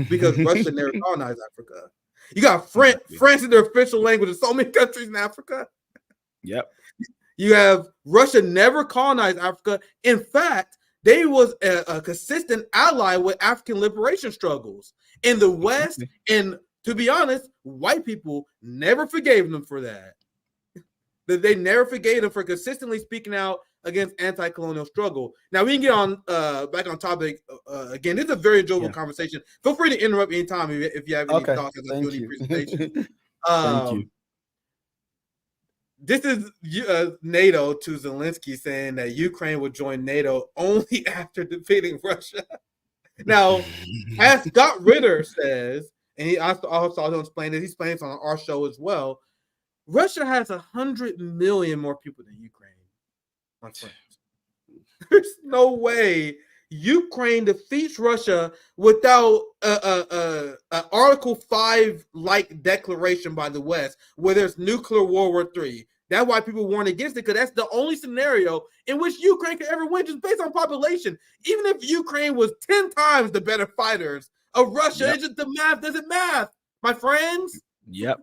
Because Russia never colonized Africa. You got French is their official language in so many countries in Africa. Yep. You have Russia never colonized Africa. In fact, they was a consistent ally with African liberation struggles in the West. And to be honest, white people never forgave them for that. They never forgave them for consistently speaking out against anti-colonial struggle. Now we can get on back on topic again. This is a very enjoyable conversation. Feel free to interrupt anytime if you have any thoughts as I do any presentation. Thank you. This is NATO to Zelensky saying that Ukraine would join NATO only after defeating Russia. Now, as Scott Ritter says, and he also explained it, he's playing this on our show as well, Russia has 100 million more people than Ukraine. My friends. There's no way Ukraine defeats Russia without an Article 5 like declaration by the West where there's nuclear World War III. That's why people warn against it, because that's the only scenario in which Ukraine could ever win, just based on population. Even if Ukraine was 10 times the better fighters of Russia, it's just the math doesn't math, my friends. Yep.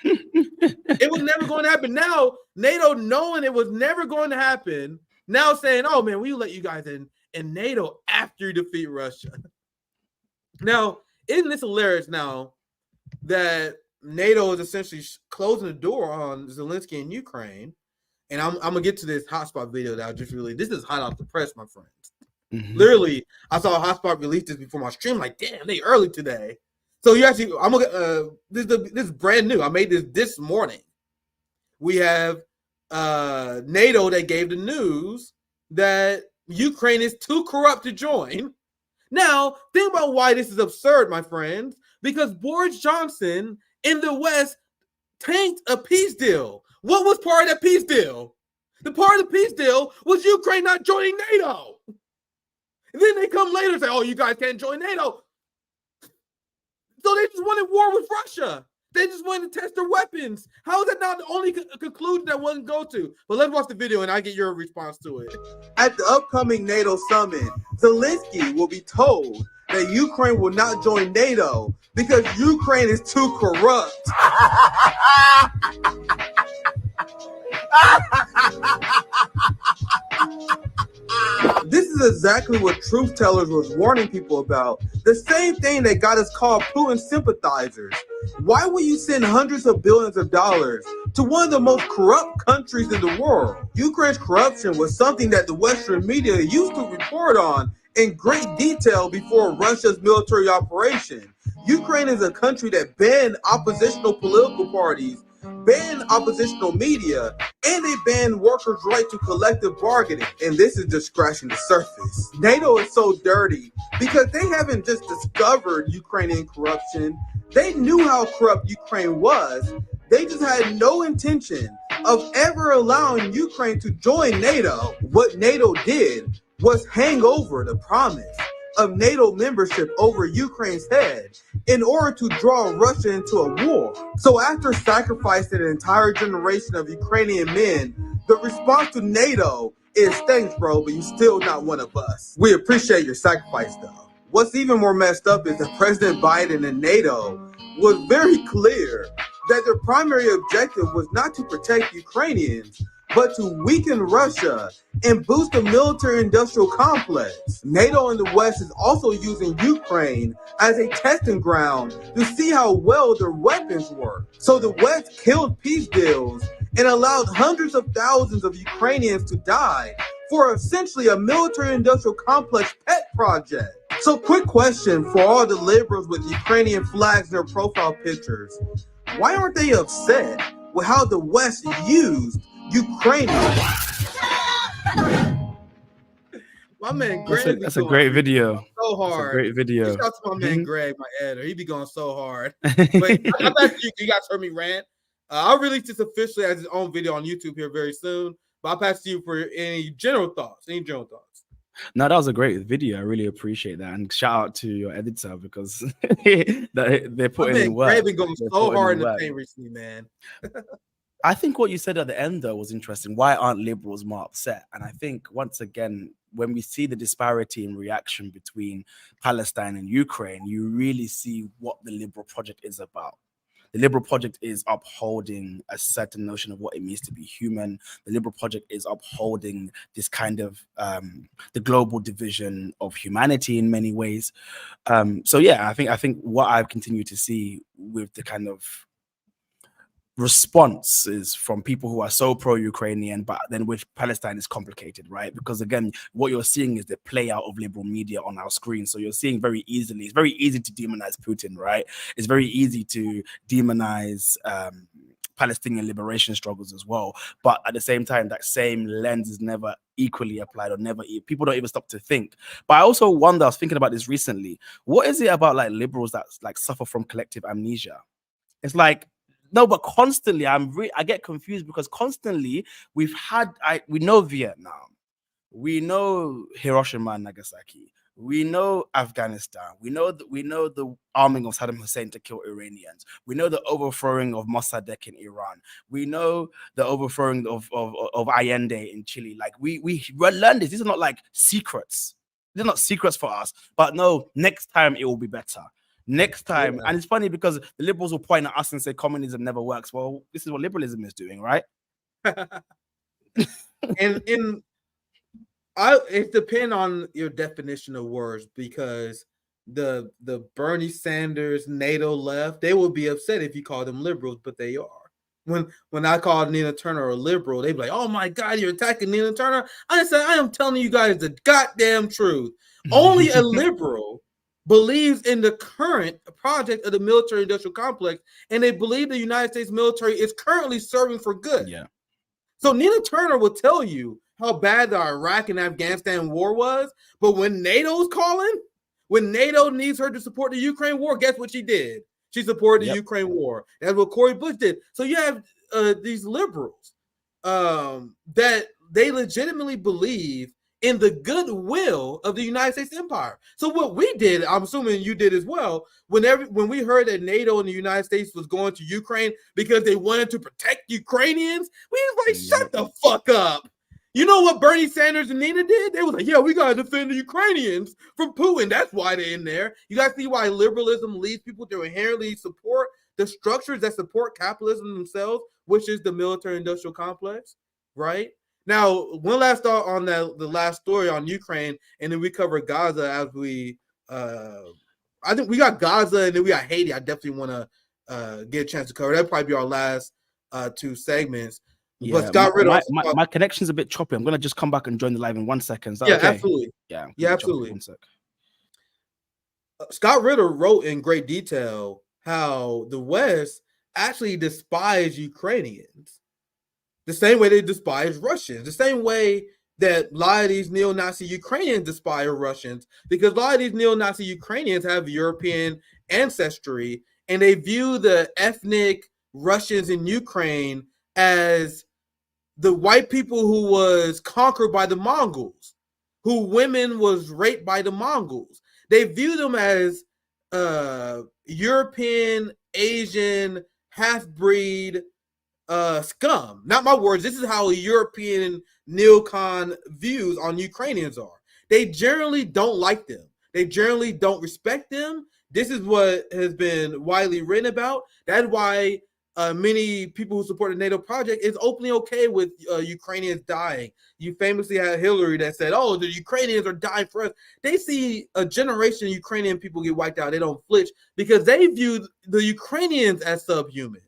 It was never going to happen. Now, NATO knowing it was never going to happen, now saying, oh man, we let you guys in NATO after you defeat Russia. Now, isn't this hilarious now that NATO is essentially closing the door on Zelensky and Ukraine? And I'm gonna get to this hotspot video that I just released. This is hot off the press, my friends. Literally, I saw a hotspot release this before my stream. Like, damn, they early today. So you actually, I'm gonna this is brand new. I made this morning. We have NATO that gave the news that Ukraine is too corrupt to join. Now, think about why this is absurd, my friends. Because Boris Johnson in the West tanked a peace deal. What was part of that peace deal? The part of the peace deal was Ukraine not joining NATO. And then they come later and say, oh, you guys can't join NATO. So they just wanted war with Russia. They just wanted to test their weapons. How is that not the only conclusion that one can go to? But let's watch the video and I get your response to it. At the upcoming NATO summit, Zelensky will be told that Ukraine will not join NATO because Ukraine is too corrupt. This is exactly what truth tellers was warning people about. The same thing that got us called Putin sympathizers. Why would you send hundreds of billions of dollars to one of the most corrupt countries in the world? Ukraine's corruption was something that the Western media used to report on in great detail before Russia's military operation. Ukraine is a country that banned oppositional political parties, banned oppositional media, and they banned workers' right to collective bargaining. And this is just scratching the surface. NATO is so dirty because they haven't just discovered Ukrainian corruption. They knew how corrupt Ukraine was. They just had no intention of ever allowing Ukraine to join NATO. What NATO did was hang over the promise of NATO membership over Ukraine's head in order to draw Russia into a war. So after sacrificing an entire generation of Ukrainian men, the response to NATO is thanks, bro, but you're still not one of us. We appreciate your sacrifice, though. What's even more messed up is that President Biden and NATO was very clear that their primary objective was not to protect Ukrainians, but to weaken Russia and boost the military-industrial complex. NATO in the West is also using Ukraine as a testing ground to see how well their weapons work. So the West killed peace deals and allowed hundreds of thousands of Ukrainians to die for essentially a military-industrial complex pet project. So quick question for all the liberals with Ukrainian flags in their profile pictures. Why aren't they upset with how the West used Ukrainians? My man Greg, that's a great video. So hard. That's a great video. Shout out to my man Greg, my editor. He be going so hard. But you guys heard me rant. I'll release this officially as his own video on YouTube here very soon. But I'll pass to you for any general thoughts. No, that was a great video. I really appreciate that, and shout out to your editor because they're putting in work. Greg been going so hard in the paint recently, man. I think what you said at the end though was interesting. Why aren't liberals more upset? And I think once again, when we see the disparity in reaction between Palestine and Ukraine, you really see what the liberal project is about. The liberal project is upholding a certain notion of what it means to be human. The liberal project is upholding this kind of the global division of humanity in many ways. So yeah, I think what I've continued to see with the kind of responses from people who are so pro-Ukrainian, but then with Palestine is complicated, right? Because again, what you're seeing is the play out of liberal media on our screen. So you're seeing very easily, it's very easy to demonize Putin, right? It's very easy to demonize Palestinian liberation struggles as well. But at the same time, that same lens is never equally applied or people don't even stop to think. But I also wonder, I was thinking about this recently, what is it about like liberals that like suffer from collective amnesia? It's like, no, but constantly, I get confused because constantly we know Vietnam, we know Hiroshima and Nagasaki, we know Afghanistan, we know the arming of Saddam Hussein to kill Iranians, we know the overthrowing of Mossadegh in Iran, we know the overthrowing of Allende in Chile. Like we learned this. These are not like secrets. They're not secrets for us. But no, next time it will be better. Next time, and it's funny because the liberals will point at us and say communism never works. Well, this is what liberalism is doing, right? It depends on your definition of words, because the Bernie Sanders NATO left, they would be upset if you call them liberals, but they are. When I called Nina Turner a liberal, they'd be like, "Oh my God, you're attacking Nina Turner." I said, "I am telling you guys the goddamn truth. Only a liberal believes in the current project of the military-industrial complex, and they believe the United States military is currently serving for good." Yeah. So Nina Turner will tell you how bad the Iraq and Afghanistan war was, but when NATO's calling, when NATO needs her to support the Ukraine war, guess what she did? She supported the Ukraine war. That's what Cory Bush did. So you have these liberals that they legitimately believe in the goodwill of the United States empire. So what we did, I'm assuming you did as well, when we heard that NATO and the United States was going to Ukraine because they wanted to protect Ukrainians, we was like, shut the fuck up. You know what Bernie Sanders and Nina did? They was like, yeah, we got to defend the Ukrainians from Putin. That's why they're in there. You guys see why liberalism leads people to inherently support the structures that support capitalism themselves, which is the military-industrial complex, right? Now, one last thought on the last story on Ukraine, and then we cover Gaza as we I think we got Gaza and then we got Haiti. I definitely want to get a chance to cover. That'll probably be our last two segments. Yeah, but Scott Ritter, my connection's a bit choppy. I'm gonna just come back and join the live in 1 second. Is that yeah, okay? absolutely. Yeah, absolutely. 1 sec. Scott Ritter wrote in great detail how the West actually despised Ukrainians the same way they despise Russians, the same way that a lot of these neo-Nazi Ukrainians despise Russians, because a lot of these neo-Nazi Ukrainians have European ancestry, and they view the ethnic Russians in Ukraine as the white people who was conquered by the Mongols, who women was raped by the Mongols. They view them as European, Asian, half-breed scum. Not my words. This is how a European neocon views on Ukrainians are. They generally don't like them. They generally don't respect them. This is what has been widely written about. That's why many people who support the NATO project is openly okay with Ukrainians dying. You famously had Hillary that said, "Oh, the Ukrainians are dying for us." They see a generation of Ukrainian people get wiped out. They don't flinch because they view the Ukrainians as subhuman,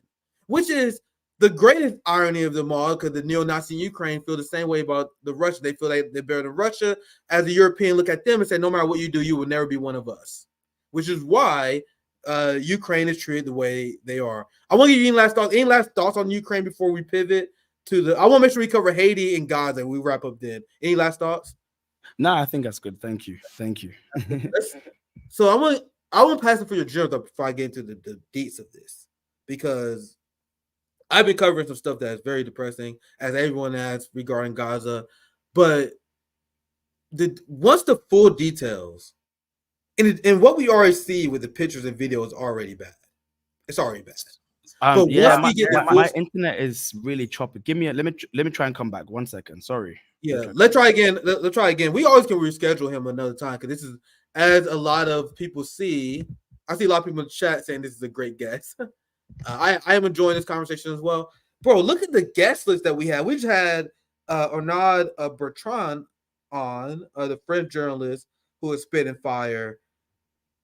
which is the greatest irony of them all, because the neo-Nazi in Ukraine feel the same way about the Russians. They feel like they're better than Russia. As a European, look at them and say, no matter what you do, you will never be one of us, which is why Ukraine is treated the way they are. I want to give you any last thoughts on Ukraine before we pivot to the. I want to make sure we cover Haiti and Gaza. We wrap up then. Any last thoughts? No, I think that's good. Thank you. So I want to pass it for your germs up before I get into the deets of this, because I've been covering some stuff that is very depressing, as everyone has regarding Gaza. But once the full details, and what we already see with the pictures and videos is already bad. It's already bad. But yeah, my internet is really choppy. Let me try and come back 1 second. Sorry. Yeah, let's try again. Let's try again. We always can reschedule him another time, because this is, as a lot of people see, I see a lot of people in the chat saying this is a great guest. I am enjoying this conversation as well. Bro, look at the guest list that we have. We just had Arnaud Bertrand on, the French journalist who is spitting fire.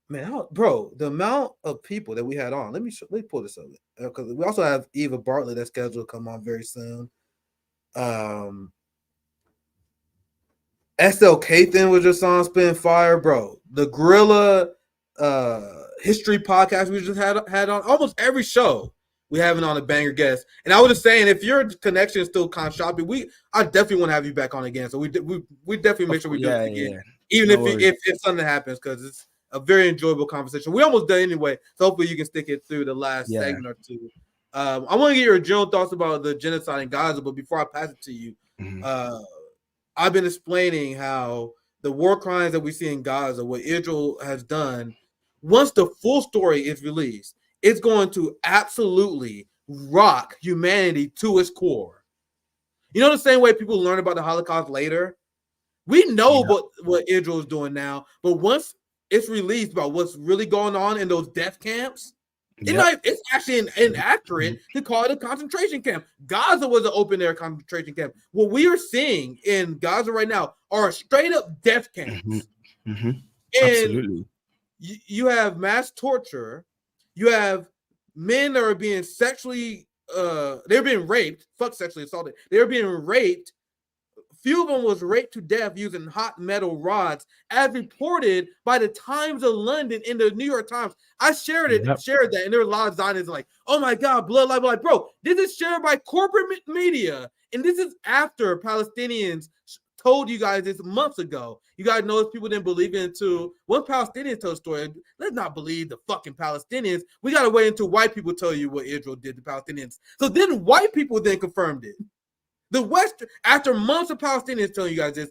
Man, bro, the amount of people that we had on. Let me pull this up, because we also have Eva Bartlett that's scheduled to come on very soon. S.L. Cathan was just on spitting fire, bro. The Guerrilla History podcast we just had on. Almost every show we have it on a banger guest. And I was just saying, if your connection is still kind of choppy, I definitely want to have you back on again. So we definitely make sure we do it again, even if something happens, because it's a very enjoyable conversation. We almost done anyway, so hopefully you can stick it through the last segment or two. I want to get your general thoughts about the genocide in Gaza, but before I pass it to you, I've been explaining how the war crimes that we see in Gaza, what Israel has done, once the full story is released, it's going to absolutely rock humanity to its core. You know, the same way people learn about the Holocaust later, we know what Israel is doing now, but once it's released about what's really going on in those death camps, it's actually inaccurate to call it a concentration camp. Gaza was an open-air concentration camp. What we are seeing in Gaza right now are straight-up death camps. Absolutely. you have mass torture, you have men that are being sexually they're being raped, fuck sexually assaulted, they're being raped. Few of them was raped to death using hot metal rods, as reported by the Times of London in the New York Times. I shared that, and there were a lot of Zionists like, "Oh my God, blood libel!" Like, bro, this is shared by corporate media, and this is after Palestinians told you guys this months ago. You guys know people didn't believe it until one Palestinian told the story. Let's not believe the fucking Palestinians. We gotta wait until white people tell you what Israel did to Palestinians. So then white people then confirmed it. The West, after months of Palestinians telling you guys this,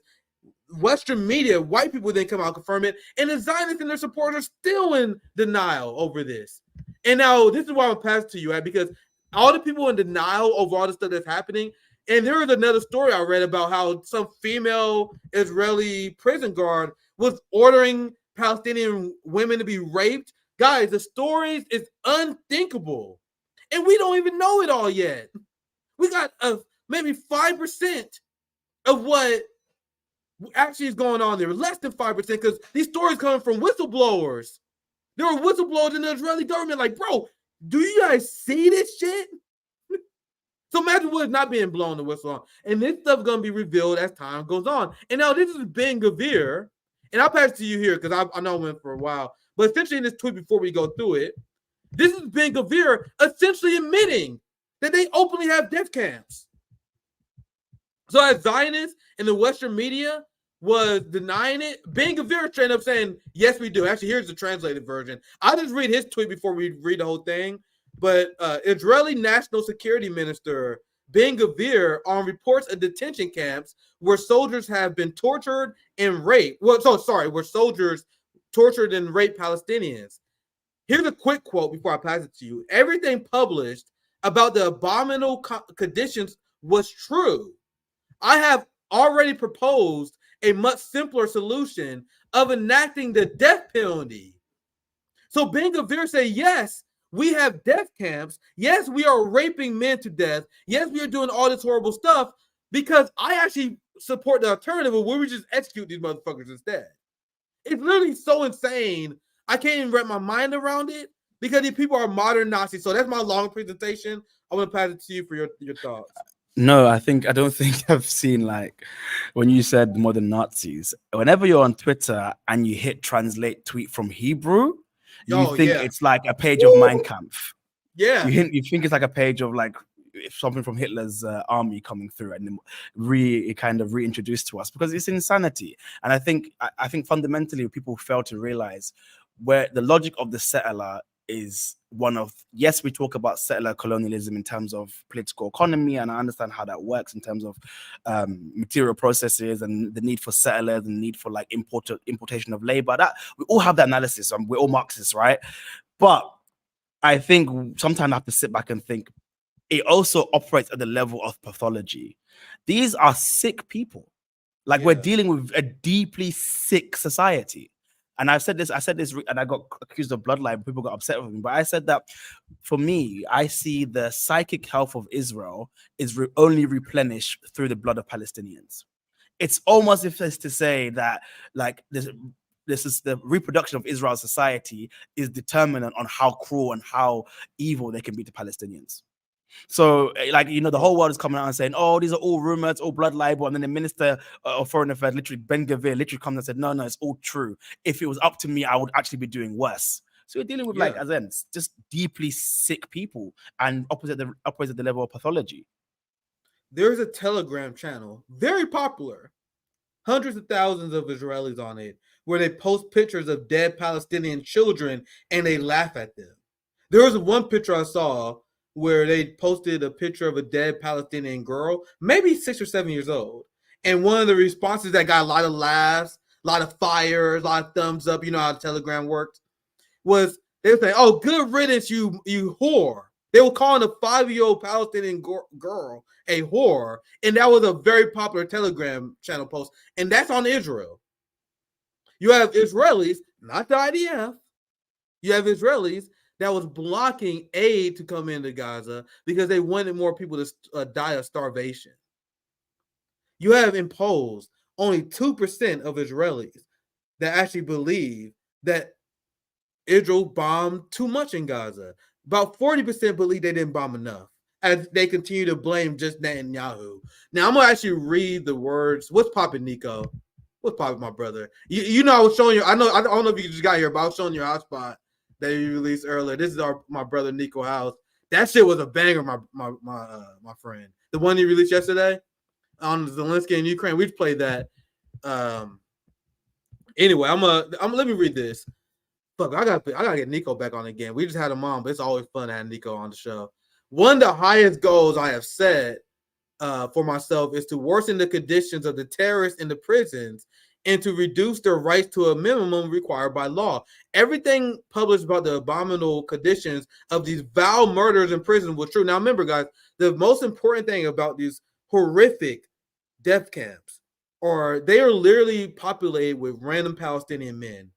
Western media, white people then come out and confirm it, and the Zionists and their supporters are still in denial over this. And now this is why I'm passing to you, because all the people in denial over all the stuff that's happening. And there was another story I read about how some female Israeli prison guard was ordering Palestinian women to be raped. Guys, the stories is unthinkable, and we don't even know it all yet. We got maybe 5% of what actually is going on there. Less than 5%, because these stories come from whistleblowers. There were whistleblowers in the Israeli government like, bro, do you guys see this shit? So imagine what is not being blown the whistle on. And this stuff is going to be revealed as time goes on. And now this is Ben Gvir, and I'll pass it to you here because I know I went for a while. But essentially in this tweet, before we go through it, this is Ben Gvir essentially admitting that they openly have death camps. So as Zionists and the Western media was denying it, Ben Gvir straight up saying, yes, we do. Actually, here's the translated version. I'll just read his tweet before we read the whole thing. But Israeli National Security Minister Ben Gvir on reports of detention camps where soldiers have been tortured and raped. Where soldiers tortured and raped Palestinians. Here's a quick quote before I pass it to you. Everything published about the abominable conditions was true. I have already proposed a much simpler solution of enacting the death penalty. So Ben Gvir said, yes, we have death camps. Yes, we are raping men to death. Yes, we are doing all this horrible stuff, because I actually support the alternative where we just execute these motherfuckers instead. It's literally so insane. I can't even wrap my mind around it, because these people are modern Nazis. So that's my long presentation. I want to pass it to you for your thoughts. No, I don't think I've seen, like, when you said modern Nazis, whenever you're on Twitter and you hit translate tweet from Hebrew, you think it's like a page of Mein Kampf. Yeah. You think it's like a page of like something from Hitler's army coming through and reintroduced to us, because it's insanity. And I think fundamentally people fail to realize where the logic of the settler is one of, yes, we talk about settler colonialism in terms of political economy, and I understand how that works in terms of material processes and the need for settlers and the need for like importation of labor. That we all have that analysis, and we're all Marxists, right? But I think sometimes I have to sit back and think it also operates at the level of pathology. These are sick people. Like, we're dealing with a deeply sick society. And I said this, and I got accused of blood libel. People got upset with me. But I said that for me, I see the psychic health of Israel is only replenished through the blood of Palestinians. It's almost as if to say that, like, this is the reproduction of Israel's society is determined on how cruel and how evil they can be to Palestinians. So, like, you know, the whole world is coming out and saying, oh, these are all rumors, all blood libel. And then the minister of foreign affairs, literally Ben Gvir, literally comes and said, no, it's all true. If it was up to me, I would actually be doing worse. So we're dealing with like, as in, just deeply sick people and opposite the level of pathology. There's a Telegram channel, very popular, hundreds of thousands of Israelis on it, where they post pictures of dead Palestinian children and they laugh at them. There was one picture I saw where they posted a picture of a dead Palestinian girl, maybe 6 or 7 years old. And one of the responses that got a lot of laughs, a lot of fire, a lot of thumbs up, you know how Telegram works, was they were saying, oh, good riddance, you whore. They were calling a 5-year-old Palestinian girl a whore. And that was a very popular Telegram channel post. And that's on Israel. You have Israelis, not the IDF. You have Israelis that was blocking aid to come into Gaza because they wanted more people to die of starvation. You have imposed only 2% of Israelis that actually believe that Israel bombed too much in Gaza. About 40% believe they didn't bomb enough, as they continue to blame just Netanyahu. Now, I'm going to actually read the words. What's popping, Nico? What's popping, my brother? You know, I was showing you. I don't know if you just got here, but I was showing your hotspot that you released earlier. This is my brother Nico house. That shit was a banger, my friend. The one you released yesterday on Zelensky and Ukraine. We played that. Anyway, let me read this. Fuck, I gotta get Nico back on again. We just had him on, but it's always fun to have Nico on the show. One of the highest goals I have set for myself is to worsen the conditions of the terrorists in the prisons and to reduce their rights to a minimum required by law. Everything published about the abominable conditions of these vile murders in prison was true. Now, remember, guys, the most important thing about these horrific death camps are they are literally populated with random Palestinian men.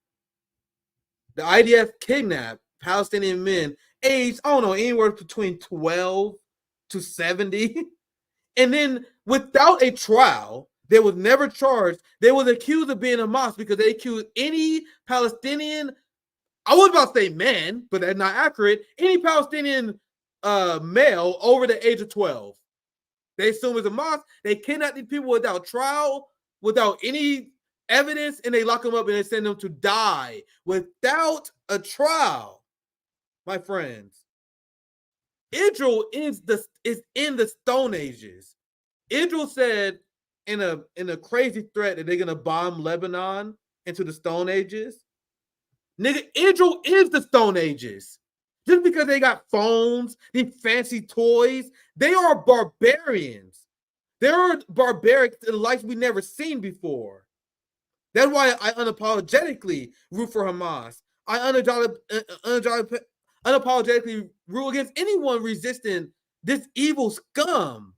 The IDF kidnapped Palestinian men aged, I don't know, anywhere between 12 to 70. And then without a trial, they was never charged. They was accused of being Hamas because they accused any Palestinian, I was about to say man, but that's not accurate, any Palestinian male over the age of 12. They assume it's Hamas. They kidnap these people without trial, without any evidence, and they lock them up and they send them to die without a trial. My friends, Israel is in the Stone Ages. Israel said in a crazy threat that they're gonna bomb Lebanon into the Stone Ages. Nigga, Israel is the Stone Ages. Just because they got phones, these fancy toys, they are barbarians. They're barbaric to the likes we've never seen before. That's why I unapologetically root for Hamas. I unapologetically root against anyone resisting this evil scum.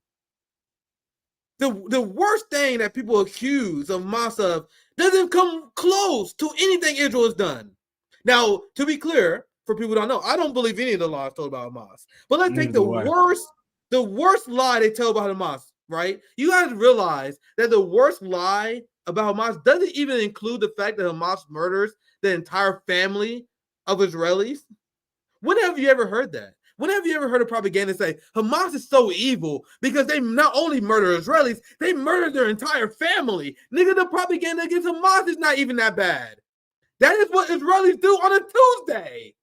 The worst thing that people accuse of Hamas of doesn't come close to anything Israel has done. Now, to be clear, for people who don't know, I don't believe any of the lies told about Hamas. But let's take the worst lie they tell about Hamas, right? You guys realize that the worst lie about Hamas doesn't even include the fact that Hamas murders the entire family of Israelis. When have you ever heard that? When have you ever heard a propaganda say Hamas is so evil because they not only murder Israelis, they murder their entire family? Nigga, the propaganda against Hamas is not even that bad. That is what Israelis do on a Tuesday.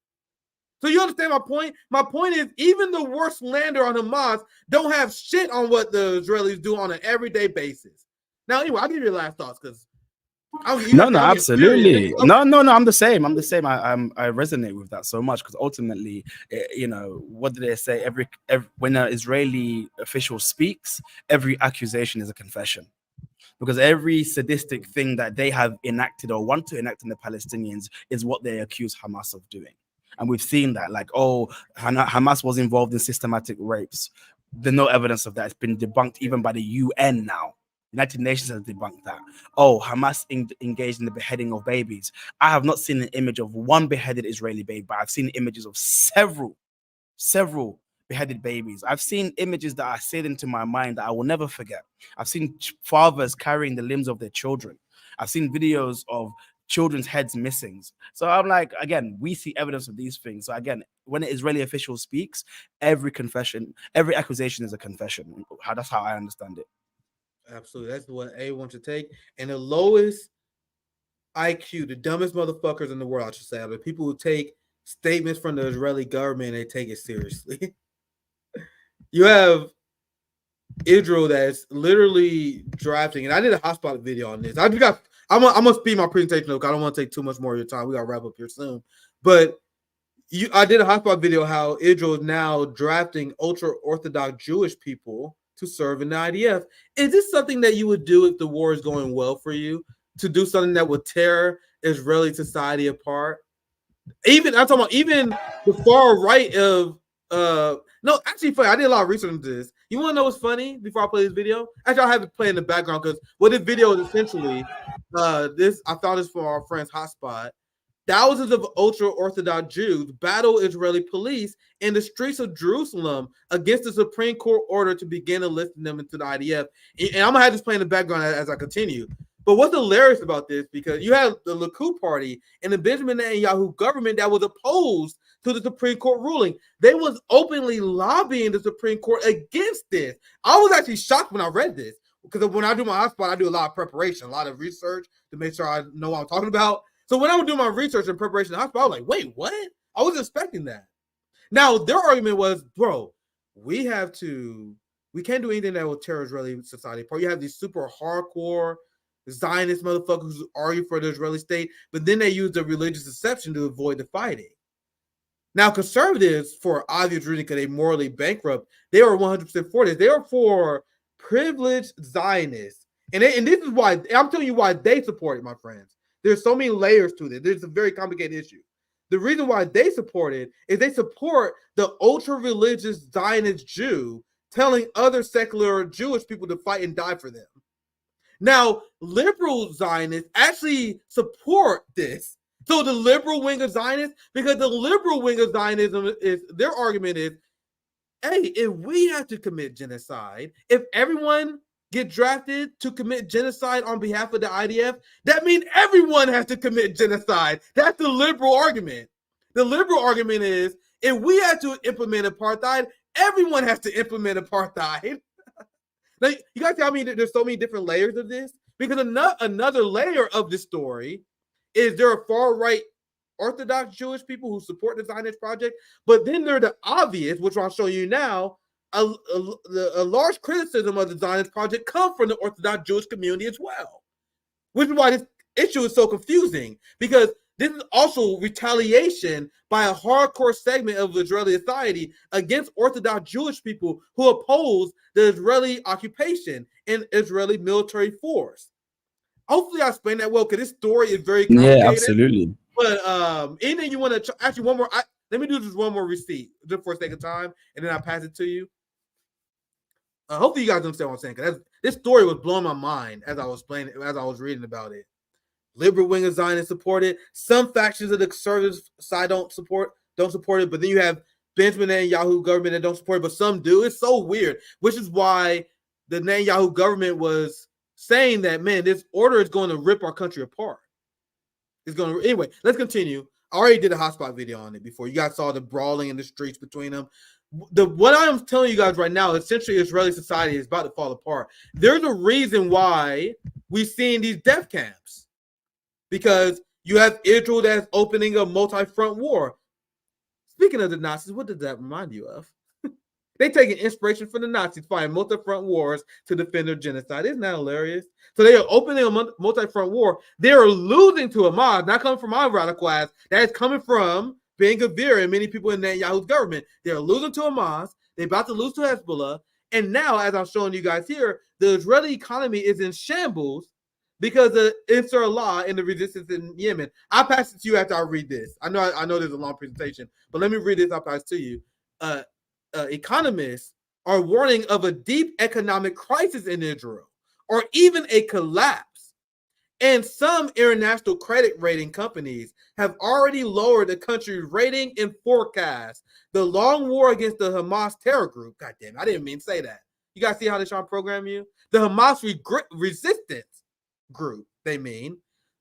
So you understand my point? My point is even the worst slander on Hamas don't have shit on what the Israelis do on an everyday basis. Now, anyway, I'll give you your last thoughts because absolutely. No, I'm the same. I resonate with that so much because ultimately, what do they say? Every when an Israeli official speaks, every accusation is a confession. Because every sadistic thing that they have enacted or want to enact in the Palestinians is what they accuse Hamas of doing. And we've seen that, like, Hamas was involved in systematic rapes. There's no evidence of that. It's been debunked even by the UN now. United Nations has debunked that. Hamas engaged in the beheading of babies. I have not seen an image of one beheaded Israeli baby, but I've seen images of several beheaded babies. I've seen images that are seared into my mind that I will never forget. I've seen fathers carrying the limbs of their children. I've seen videos of children's heads missing. So I'm like, again, we see evidence of these things. So again, when an Israeli official speaks, every accusation is a confession. That's how I understand it. Absolutely. That's what A wants to take. And the lowest IQ, the dumbest motherfuckers in the world, I should say, are the people who take statements from the Israeli government and they take it seriously. You have Israel that's literally drafting, and I did a hotspot video on this. I'm gonna speed my presentation up because I don't want to take too much more of your time. We gotta wrap up here soon. But I did a hotspot video how Israel is now drafting ultra-Orthodox Jewish people to serve in the IDF. Is this something that you would do if the war is going well for you? To do something that would tear Israeli society apart? Even I'm talking about even the far right of no, actually funny. I did a lot of research into this. You want to know what's funny before I play this video? Actually, I'll have it play in the background because what this video is essentially this. I found this from our friend's hotspot. Thousands of ultra-Orthodox Jews battle Israeli police in the streets of Jerusalem against the Supreme Court order to begin enlisting them into the IDF. And I'm gonna have this play in the background as I continue. But what's hilarious about this, because you have the Likud party and the Benjamin Netanyahu government that was opposed to the Supreme Court ruling. They was openly lobbying the Supreme Court against this. I was actually shocked when I read this, because when I do my hotspot, I do a lot of preparation, a lot of research to make sure I know what I'm talking about. So when I would do my research and preparation of hotspot, I was like, wait, what? I wasn't expecting that. Now, their argument was, bro, we can't do anything that will tear Israeli society apart. You have these super hardcore Zionist motherfuckers who argue for the Israeli state, but then they use the religious deception to avoid the fighting. Now, conservatives, for obvious reason, because they morally bankrupt, they are 100% for this. They are for privileged Zionists. And this is why, I'm telling you why they support it, my friends. There's so many layers to this. There's a very complicated issue. The reason why they support it is they support the ultra-religious Zionist Jew telling other secular Jewish people to fight and die for them. Now, liberal Zionists actually support this. So the liberal wing of Zionists, because the liberal wing of Zionism is, their argument is, hey, if we have to commit genocide, if everyone get drafted to commit genocide on behalf of the IDF, that means everyone has to commit genocide. That's the liberal argument. The liberal argument is, if we have to implement apartheid, everyone has to implement apartheid. Now, you guys tell me that there's so many different layers of this, because another layer of this story is there are far-right Orthodox Jewish people who support the Zionist project, but then there are the obvious, which I'll show you now. A large criticism of the Zionist project comes from the Orthodox Jewish community as well, which is why this issue is so confusing, because this is also retaliation by a hardcore segment of Israeli society against Orthodox Jewish people who oppose the Israeli occupation and Israeli military force. Hopefully I explained that well, because this story is very complicated. Yeah, absolutely. But anything you want to, actually one more, let me do just one more receipt just for a second time, and then I'll pass it to you. Hopefully you guys understand what I'm saying, because this story was blowing my mind as I was reading about it. Liberal wing of Zionists support it. Some factions of the conservative side don't support it, but then you have Benjamin Netanyahu government that don't support it, but some do. It's so weird, which is why the Netanyahu government was saying that, man, this order is going to rip our country apart. It's going to, anyway, let's continue. I already did a hotspot video on it before. You guys saw the brawling in the streets between them. What I'm telling you guys right now, essentially Israeli society is about to fall apart. There's a reason why we're seeing these death camps. Because you have Israel that's opening a multi-front war. Speaking of the Nazis, what does that remind you of? They taking inspiration from the Nazis, fighting multi-front wars to defend their genocide. Isn't that hilarious? So they are opening a multi-front war. They are losing to Hamas, not coming from our radical ass. That is coming from Ben Gvir and many people in Netanyahu's government. They are losing to Hamas. They're about to lose to Hezbollah. And now, as I'm showing you guys here, the Israeli economy is in shambles because of Ansar Allah and the resistance in Yemen. I'll pass it to you after I read this. I know there's a long presentation, but let me read this. I'll pass it to you. Economists are warning of a deep economic crisis in Israel, or even a collapse. And some international credit rating companies have already lowered the country's rating and forecast. The long war against the Hamas terror group. God damn, I didn't mean to say that. You guys see how they're trying to program you? The Hamas resistance group, they mean.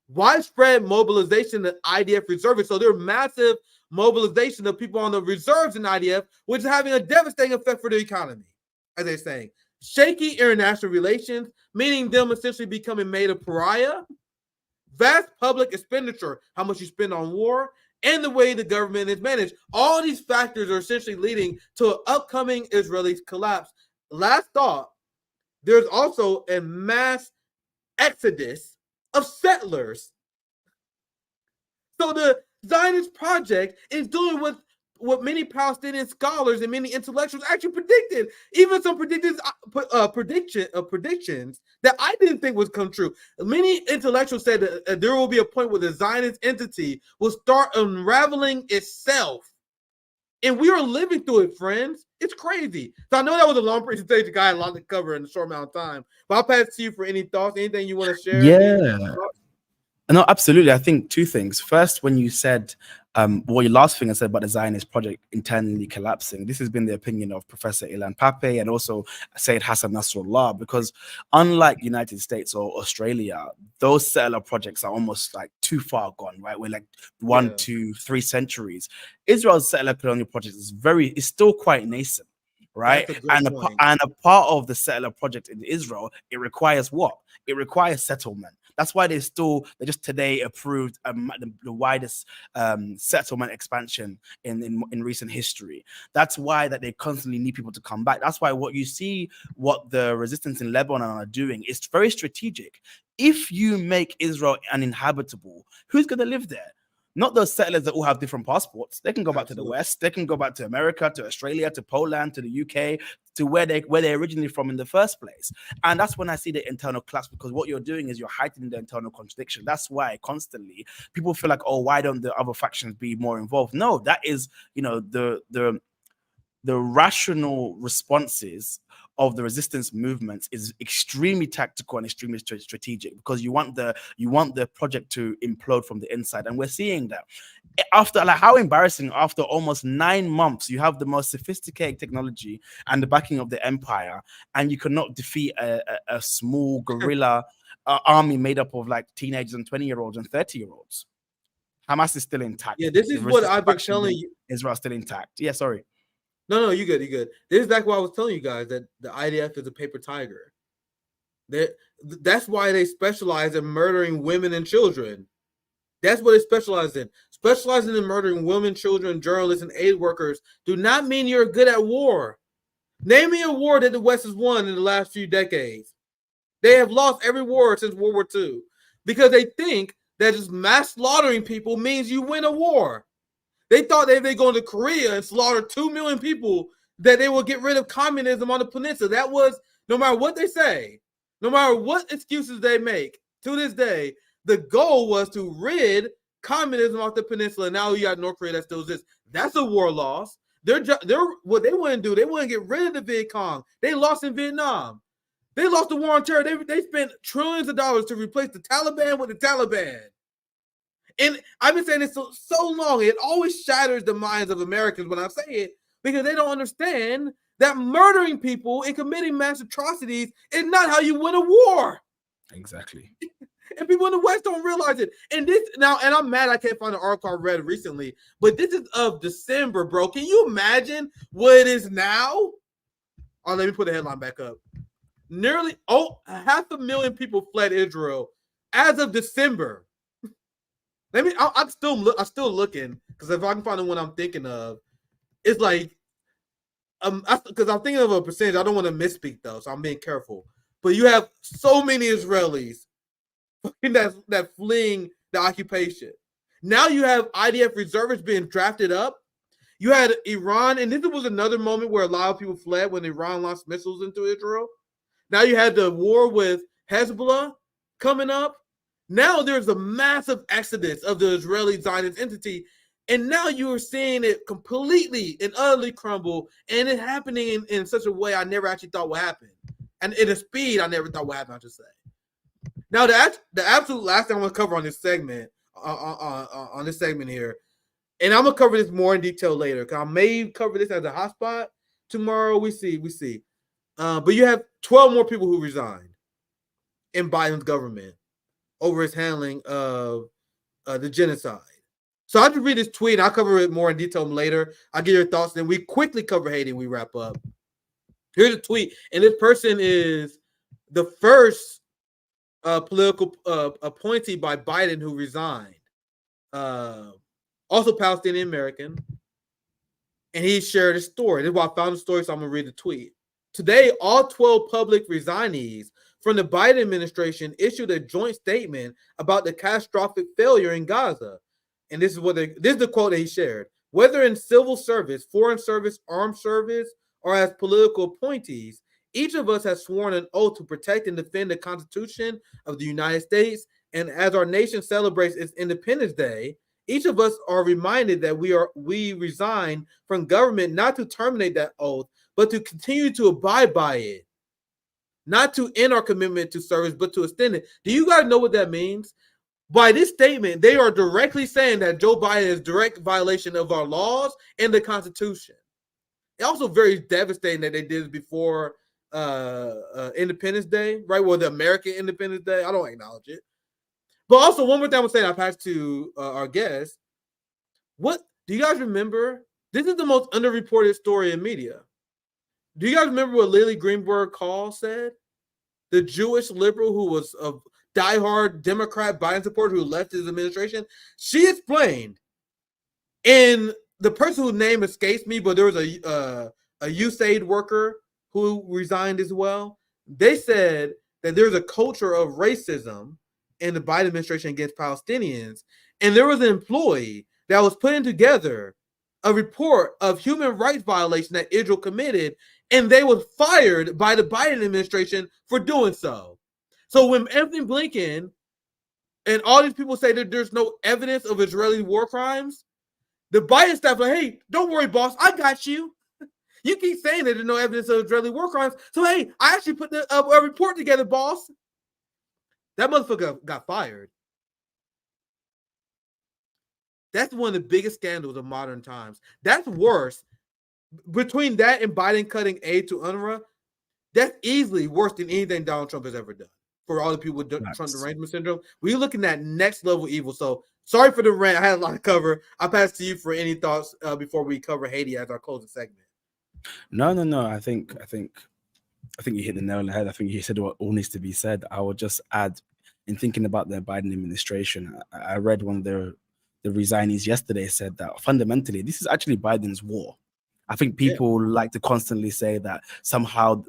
Widespread mobilization of IDF reservists. So there's massive mobilization of people on the reserves in IDF, which is having a devastating effect for the economy, as they're saying. Shaky international relations, meaning them essentially becoming made a pariah. Vast public expenditure, how much you spend on war, and the way the government is managed. All these factors are essentially leading to an upcoming Israeli collapse. Last thought, there's also a mass exodus of settlers. So the Zionist project is doing what many Palestinian scholars and many intellectuals actually predicted. Even some predictions that I didn't think was come true. Many intellectuals said that there will be a point where the Zionist entity will start unraveling itself. And we are living through it, friends. It's crazy. So I know that was a long presentation. I had a lot to cover in a short amount of time. But I'll pass it to you for any thoughts, anything you want to share. Yeah. No, absolutely. I think two things. First, when you said, your last thing I said about the Zionist project internally collapsing, this has been the opinion of Professor Ilan Pape and also Sayyid Hassan Nasrallah, because unlike United States or Australia, those settler projects are almost like too far gone, right? We're like 1, 2, 3 centuries. Israel's settler colonial project is still quite nascent, right? That's a great And point. a part of the settler project in Israel, it requires what? It requires settlement. That's why they just today approved the widest settlement expansion in recent history. That's why that they constantly need people to come back. That's why what you see, what the resistance in Lebanon are doing, is very strategic. If you make Israel uninhabitable, who's going to live there? Not those settlers that all have different passports. They can go back to the West. They can go back to America, to Australia, to Poland, to the UK, to where they're originally from in the first place. And that's when I see the internal collapse, because what you're doing is you're heightening the internal contradiction. That's why constantly people feel like, oh, why don't the other factions be more involved? No, that is, the rational responses of the resistance movements is extremely tactical and extremely strategic, because you want the project to implode from the inside. And we're seeing that after, like, how embarrassing, after almost 9 months you have the most sophisticated technology and the backing of the empire, and you cannot defeat a small guerrilla army made up of like teenagers and 20-year-olds and 30-year-olds. Hamas is still intact. Yeah, this is what I've been telling you. Israel's still intact. Yeah, sorry. No, you good. This is exactly what I was telling you guys, that the IDF is a paper tiger. That's why they specialize in murdering women and children. That's what they specialize in. Specializing in murdering women, children, journalists, and aid workers do not mean you're good at war. Name me a war that the West has won in the last few decades. They have lost every war since World War II, because they think that just mass slaughtering people means you win a war. They thought that if they go into Korea and slaughter 2 million people, that they will get rid of communism on the peninsula. That was, no matter what they say, no matter what excuses they make, to this day, the goal was to rid communism off the peninsula. Now you got North Korea that still exists. That's a war loss. They're what they wouldn't do. They wouldn't get rid of the Viet Cong. They lost in Vietnam. They lost the war on terror. They spent trillions of dollars to replace the Taliban with the Taliban. And I've been saying this so long, it always shatters the minds of Americans when I say it, because they don't understand that murdering people and committing mass atrocities is not how you win a war. Exactly. And people in the West don't realize it. And I'm mad I can't find an article I read recently, but this is of December, bro. Can you imagine what it is now? Oh, let me put the headline back up. Nearly 500,000 people fled Israel as of December. I'm still looking, because if I can find the one I'm thinking of, it's like, because I'm thinking of a percentage. I don't want to misspeak though, so I'm being careful. But you have so many Israelis that fleeing the occupation. Now you have IDF reservists being drafted up. You had Iran, and this was another moment where a lot of people fled when Iran launched missiles into Israel. Now you had the war with Hezbollah coming up. Now there's a massive exodus of the Israeli Zionist entity, and now you are seeing it completely and utterly crumble, and it happening in such a way I never actually thought would happen, and in a speed I never thought would happen, I should say. Now the absolute last thing I'm going to cover on this segment, on this segment here, and I'm going to cover this more in detail later, because I may cover this as a hotspot tomorrow. We see. But you have 12 more people who resigned in Biden's government over his handling of the genocide. So I'll just read this tweet. I'll cover it more in detail later. I'll get your thoughts. Then we quickly cover Haiti and we wrap up. Here's a tweet. And this person is the first political appointee by Biden who resigned. Also Palestinian American. And he shared his story. This is why I found the story, so I'm going to read the tweet. Today, all 12 public resignees from the Biden administration issued a joint statement about the catastrophic failure in Gaza. And this is the quote that he shared. Whether in civil service, foreign service, armed service, or as political appointees, each of us has sworn an oath to protect and defend the Constitution of the United States. And as our nation celebrates its Independence Day, each of us are reminded that we resign from government not to terminate that oath, but to continue to abide by it. Not to end our commitment to service, but to extend it. Do you guys know what that means? By this statement, they are directly saying that Joe Biden is direct violation of our laws and the Constitution. It's also very devastating that they did this before Independence Day, right? Well, the American Independence Day. I don't acknowledge it. But also, one more thing I would say, I passed to our guest. What do you guys remember? This is the most underreported story in media. Do you guys remember what Lily Greenberg Call said? The Jewish liberal who was a diehard Democrat Biden supporter who left his administration. She explained, and the person whose name escapes me, but there was a USAID worker who resigned as well. They said that there's a culture of racism in the Biden administration against Palestinians, and there was an employee that was putting together a report of human rights violation that Israel committed, and they were fired by the Biden administration for doing so. So when Anthony Blinken and all these people say that there's no evidence of Israeli war crimes, the Biden staff like, hey, don't worry, boss, I got you. You keep saying that there's no evidence of Israeli war crimes, so hey, I actually put a report together, boss. That motherfucker got fired. That's one of the biggest scandals of modern times. That's worse. Between that and Biden cutting aid to UNRWA, that's easily worse than anything Donald Trump has ever done. For all the people with Trump derangement syndrome, we're looking at next level evil. So sorry for the rant. I had a lot to cover. I'll pass to you for any thoughts before we cover Haiti as our closing segment. No. I think you hit the nail on the head. I think you said what all needs to be said. I would just add, in thinking about the Biden administration, I read one of the resignees yesterday said that fundamentally this is actually Biden's war. I think people like to constantly say that somehow,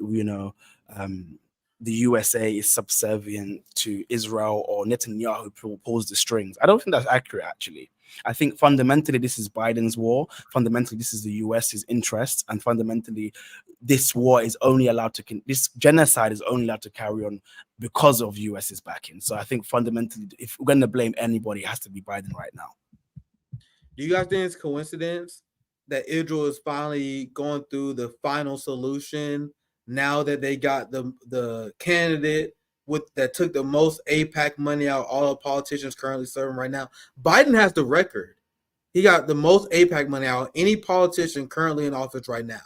the USA is subservient to Israel or Netanyahu who pulls the strings. I don't think that's accurate, actually. I think fundamentally this is Biden's war. Fundamentally, this is the US's interests. And fundamentally, this war is only allowed to, this genocide is only allowed to carry on because of US's backing. So I think fundamentally, if we're going to blame anybody, it has to be Biden right now. Do you guys think it's coincidence that Israel is finally going through the final solution now that they got the candidate that took the most AIPAC money out of all the politicians currently serving right now? Biden has the record. He got the most AIPAC money out of any politician currently in office right now.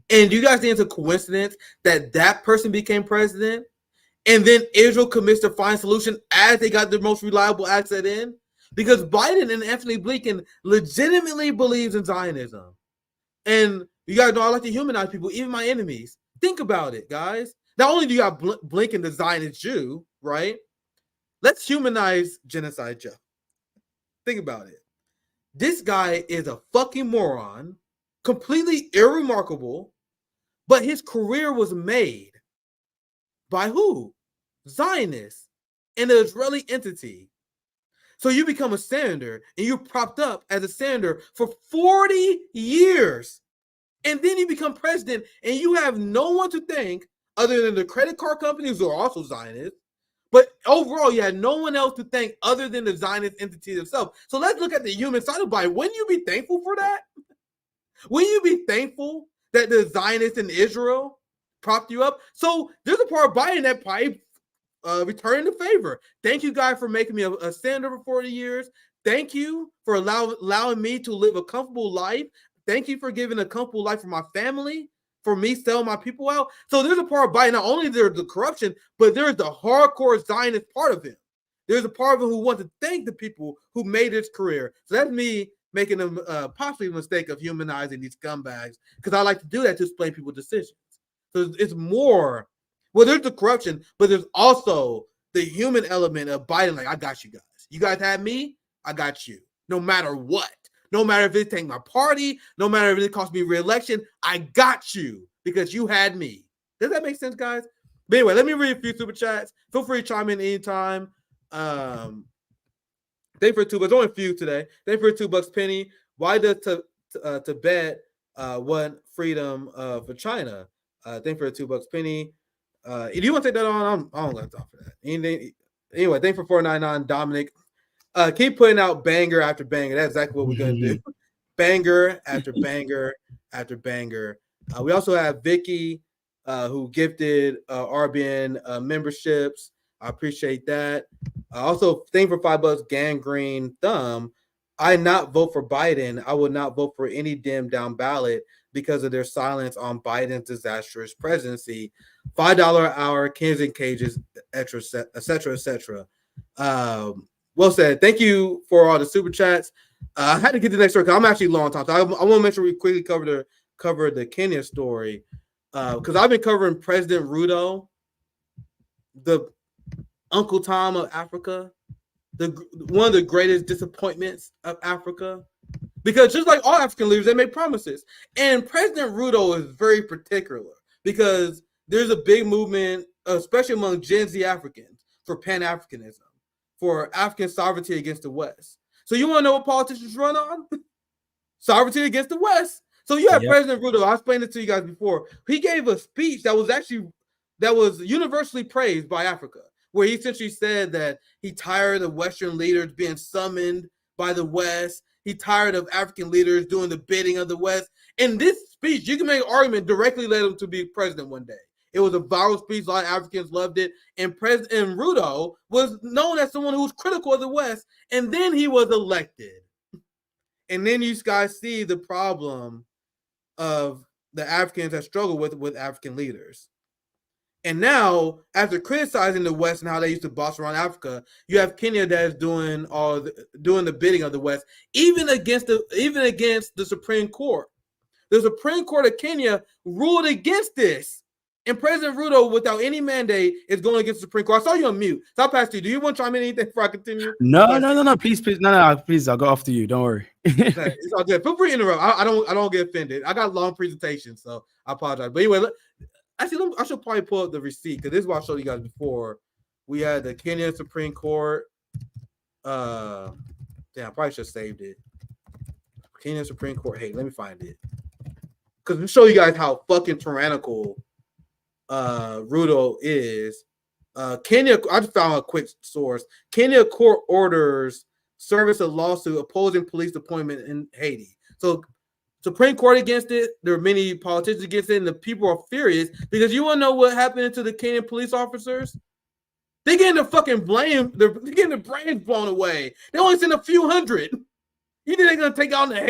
And do you guys think it's a coincidence that that person became president and then Israel commits the final solution as they got the most reliable asset in? Because Biden and Anthony Blinken legitimately believes in Zionism. And you guys know I like to humanize people, even my enemies. Think about it, guys. Not only do you got Blinken, the Zionist Jew, right? Let's humanize Genocide Joe. Think about it. This guy is a fucking moron, completely irremarkable, but his career was made by who? Zionists and the Israeli entity. So you become a senator and you're propped up as a senator for 40 years. And then you become president and you have no one to thank other than the credit card companies who are also Zionists. But overall, you had no one else to thank other than the Zionist entity itself. So let's look at the human side of Biden. Wouldn't you be thankful for that? Wouldn't you be thankful that the Zionists in Israel propped you up? So there's a part of Biden that probably returning the favor. Thank you, guys, for making me a senator for 40 years. Thank you for allowing me to live a comfortable life. Thank you for giving a comfortable life for my family, for me selling my people out. So there's a part of Biden, not only there's the corruption, but there's the hardcore Zionist part of him. There's a part of him who wants to thank the people who made his career. So that's me making possibly a mistake of humanizing these scumbags, because I like to do that to explain people's decisions. So it's more, well, there's the corruption, but there's also the human element of Biden. Like, I got you guys. You guys have me, I got you. No matter what. No matter if it takes my party, no matter if it costs me re-election, I got you because you had me. Does that make sense, guys? But anyway, let me read a few super chats. Feel free to chime in anytime. Thank you for $2. There's only a few today. Thank you for $2, Penny. Why does Tibet want freedom for China? Thank you for $2, Penny. If you want to take that on, I don't got time for that. Anything. Anyway, thank you for $4.99, Dominic. Keep putting out banger after banger. That's exactly what we're going to do. Banger after banger after banger. We also have Vicky, who gifted RBN memberships. I appreciate that. Also, thing for $5, Gangrene Thumb. I not vote for Biden. I would not vote for any dim down ballot because of their silence on Biden's disastrous presidency. $5 an hour, kids in cages, etc., etc. Well said. Thank you for all the super chats. I had to get the next story because I'm actually long time. So I want to make sure we quickly cover the Kenya story because I've been covering President Ruto, the Uncle Tom of Africa, one of the greatest disappointments of Africa. Because just like all African leaders, they make promises. And President Ruto is very particular because there's a big movement, especially among Gen Z Africans, for Pan-Africanism, for African sovereignty against the West. So you want to know what politicians run on? Sovereignty against the West. So you have President Ruto. I explained it to you guys before. He gave a speech that was universally praised by Africa, where he essentially said that he tired of Western leaders being summoned by the West. He tired of African leaders doing the bidding of the West. In this speech, you can make an argument directly led him to be president one day. It was a viral speech. A lot of Africans loved it. And President Ruto was known as someone who was critical of the West. And then he was elected. And then you guys see the problem of the Africans that struggle with African leaders. And now, after criticizing the West and how they used to boss around Africa, you have Kenya that is doing the bidding of the West, even against the Supreme Court. The Supreme Court of Kenya ruled against this, and President Ruto, without any mandate, is going against the Supreme Court. I saw you on mute, so I'll pass to you. Do you want to chime in anything before I continue? No. Please, please. I'll go after you. Don't worry. Okay, it's all good. Feel free to interrupt. I don't get offended. I got a long presentation, so I apologize. But anyway. Actually, I should probably pull up the receipt because this is what I showed you guys before. We had the Kenya Supreme Court. I probably should have saved it. Kenya Supreme Court. Hey, let me find it. Because we show you guys how fucking tyrannical Ruto is. Kenya, I just found a quick source. Kenya court orders service a lawsuit opposing police appointment in Haiti. So Supreme Court against it. There are many politicians against it, and the people are furious because you want to know what happened to the Kenyan police officers? They're getting the fucking blame. They're getting the brains blown away. They only sent a few hundred. You think they're gonna take on the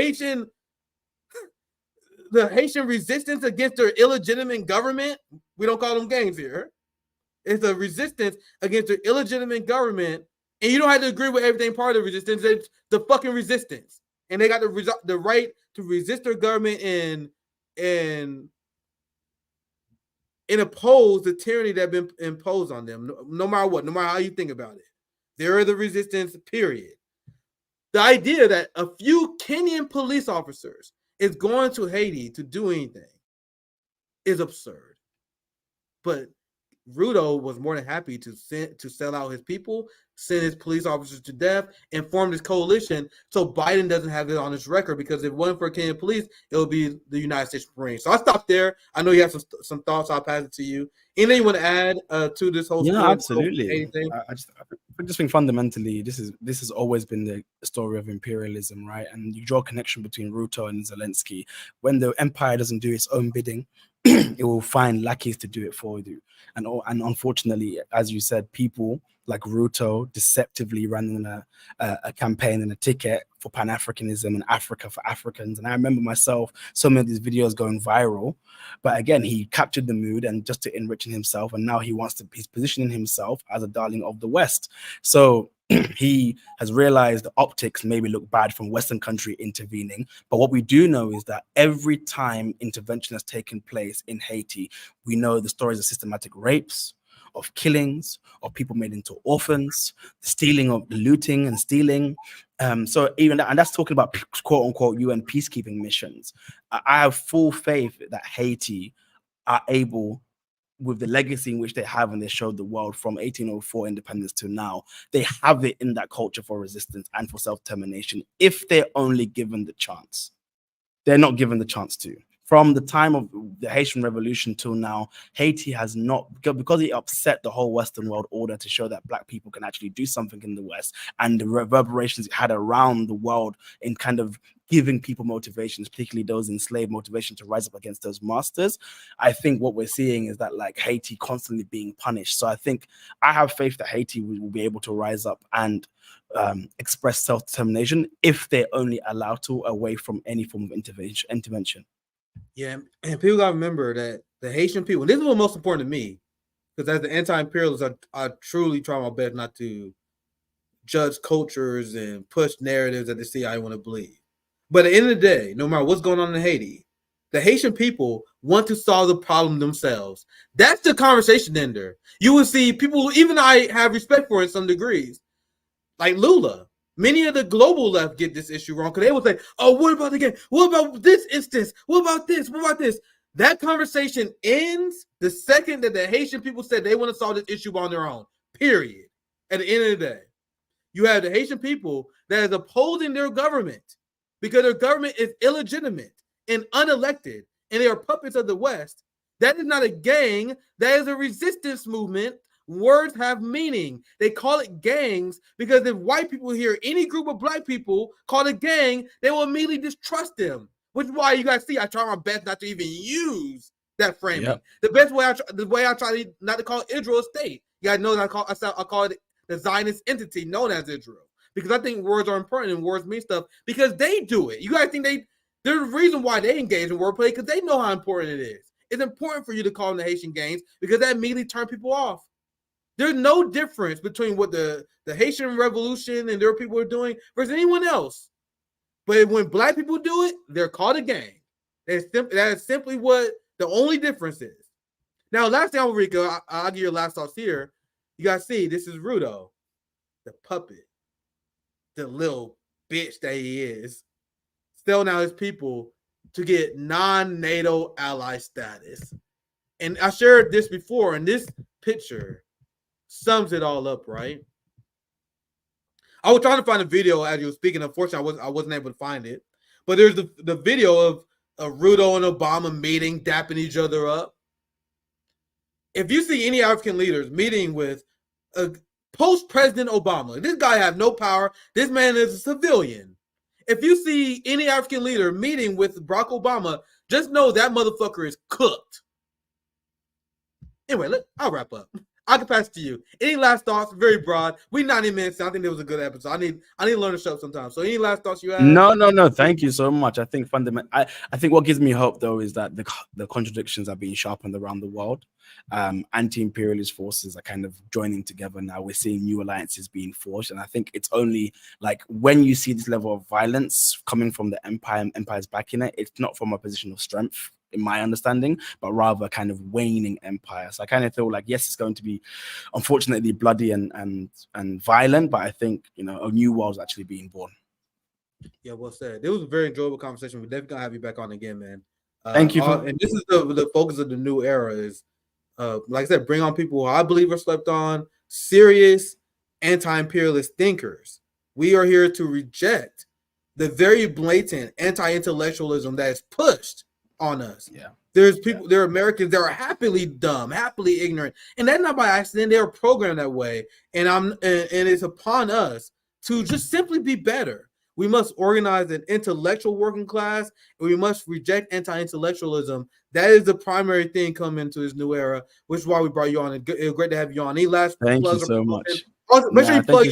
Haitian resistance against their illegitimate government? We don't call them gangs here. It's a resistance against their illegitimate government, and you don't have to agree with everything part of the resistance. It's the fucking resistance, and they got the right to resist their government and oppose the tyranny that's been imposed on them, no matter what, no matter how you think about it. They're the resistance, period. The idea that a few Kenyan police officers is going to Haiti to do anything is absurd. But Ruto was more than happy to sell out his people, send his police officers to death, and form this coalition so Biden doesn't have it on his record, because if it wasn't for Kenyan police, it would be the United States Marines. So I'll stop there. I know you have some thoughts. I'll pass it to you. Anything you want to add to this whole story? Absolutely. I just think fundamentally this has always been the story of imperialism, right? And you draw a connection between Ruto and Zelensky. When the empire doesn't do its own bidding, it will find lackeys to do it for you. And unfortunately, as you said, people like Ruto deceptively running a campaign and a ticket for Pan-Africanism and Africa for Africans. And I remember myself, so many of these videos going viral. But again, he captured the mood and just to enrich himself. And now he's positioning himself as a darling of the West. So he has realized the optics maybe look bad from Western country intervening. But what we do know is that every time intervention has taken place in Haiti, we know the stories of systematic rapes, of killings, of people made into orphans, the looting and stealing. So even that, and that's talking about quote unquote UN peacekeeping missions. I have full faith that Haiti are able, with the legacy in which they have, and they showed the world from 1804 independence to now, they have it in that culture for resistance and for self-determination if they're only given the chance. They're not given the chance to. from the time of the Haitian Revolution till now, Haiti has not, because it upset the whole Western world order to show that Black people can actually do something in the West, and the reverberations it had around the world in kind of giving people motivations, particularly those enslaved, motivation to rise up against those masters. I think what we're seeing is that like Haiti constantly being punished. So I think I have faith that Haiti will be able to rise up and express self-determination if they're only allowed to, away from any form of intervention. Yeah, and people gotta remember that the Haitian people, this is what's most important to me, because as the anti-imperialist, I truly try my best not to judge cultures and push narratives that the CIA want to believe. But at the end of the day, no matter what's going on in Haiti, the Haitian people want to solve the problem themselves. That's the conversation ender. You will see people, even I have respect for in some degrees, like Lula. Many of the global left get this issue wrong because they will say, oh, what about the game? What about this instance? What about this? What about this? That conversation ends the second that the Haitian people said they want to solve this issue on their own, period. At the end of the day, you have the Haitian people that is opposing their government because their government is illegitimate and unelected, and they are puppets of the West. That is not a gang. That is a resistance movement. Words have meaning. They call it gangs because if white people hear any group of Black people call it gang, they will immediately distrust them. Which is why you guys see I try my best not to even use that framing. Yep. The way I try not to call Israel a state. You guys know that I call it the Zionist entity known as Israel, because I think words are important and words mean stuff because they do it. You guys think there's a reason why they engage in wordplay because they know how important it is. It's important for you to call them the Haitian gangs because that immediately turns people off. There's no difference between what the Haitian Revolution and their people are doing versus anyone else. But when Black people do it, they're called a gang. That is simply what the only difference is. Now, last thing, Rico, I'll give you your last thoughts here. You guys see, this is Rudo, the puppet, the little bitch that he is, selling out his people to get non-NATO ally status. And I shared this before, and this picture sums it all up, right? I was trying to find a video as you were speaking. Unfortunately, I wasn't able to find it. But there's the video of Rudo and Obama meeting, dapping each other up. If you see any African leaders meeting with post-President Obama, this guy has no power. This man is a civilian. If you see any African leader meeting with Barack Obama, just know that motherfucker is cooked. Anyway, I'll wrap up. I can pass it to you. Any last thoughts? Very broad. We 90 minutes. I think it was a good episode. I need to learn to show up sometimes. So any last thoughts you have? No. Thank you so much. I think I think what gives me hope though is that the contradictions are being sharpened around the world. Anti-imperialist forces are kind of joining together now. We're seeing new alliances being forged, and I think it's only like when you see this level of violence coming from the empire's backing it, it's not from a position of strength, in my understanding, but rather kind of waning empire. So I kind of feel like, yes, it's going to be unfortunately bloody and violent, but I think, a new world's actually being born. Yeah, well said. It was a very enjoyable conversation. We're definitely gonna have you back on again, man. Thank you. And this is the focus of the new era is, like I said, bring on people who I believe are slept on, serious anti-imperialist thinkers. We are here to reject the very blatant anti-intellectualism that is pushed on us. Yeah. There's people, there are Americans that are happily dumb, happily ignorant, and that's not by accident. They're programmed that way, and it's upon us to just simply be better. We must organize an intellectual working class, and we must reject anti-intellectualism. That is the primary thing coming into this new era, which is why we brought you on. It was great to have you on. Any last Thank you so much. Also, make sure you plug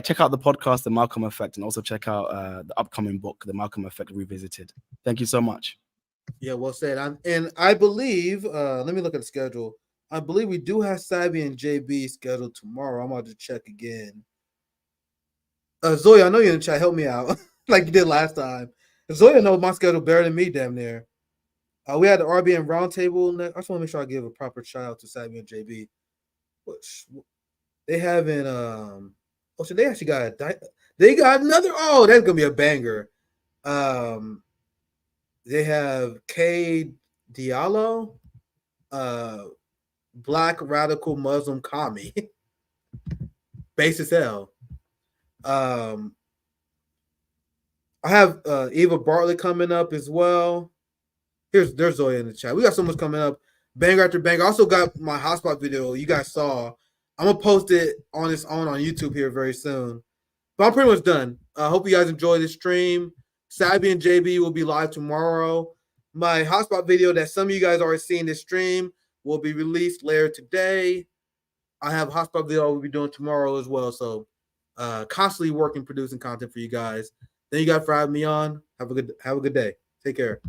check out the podcast, The Malcolm Effect, and also check out the upcoming book, The Malcolm Effect Revisited. Thank you so much. Yeah, well said. And I believe, let me look at the schedule. I believe we do have Sabi and JB scheduled tomorrow. I'm about to check again. Zoya, I know you're in the chat. Help me out like you did last time. Zoya knows my schedule better than me, damn near. We had the RBN roundtable. I just want to make sure I give a proper shout out to Sabi and JB. They haven't. So they actually got they got another. Oh, that's gonna be a banger. They have K Diallo, Black Radical Muslim Commie, Basis L. I have Eva Bartlett coming up as well. There's Zoya in the chat. We got so much coming up. Banger after banger. I also got my hotspot video you guys saw. I'm gonna post it on its own on YouTube here very soon. But I'm pretty much done. I hope you guys enjoy this stream. Sabby and JB will be live tomorrow. My hotspot video that some of you guys already seen this stream will be released later today. I have a hotspot video we'll be doing tomorrow as well. So constantly working, producing content for you guys. Thank you guys for having me on. Have a good day. Take care.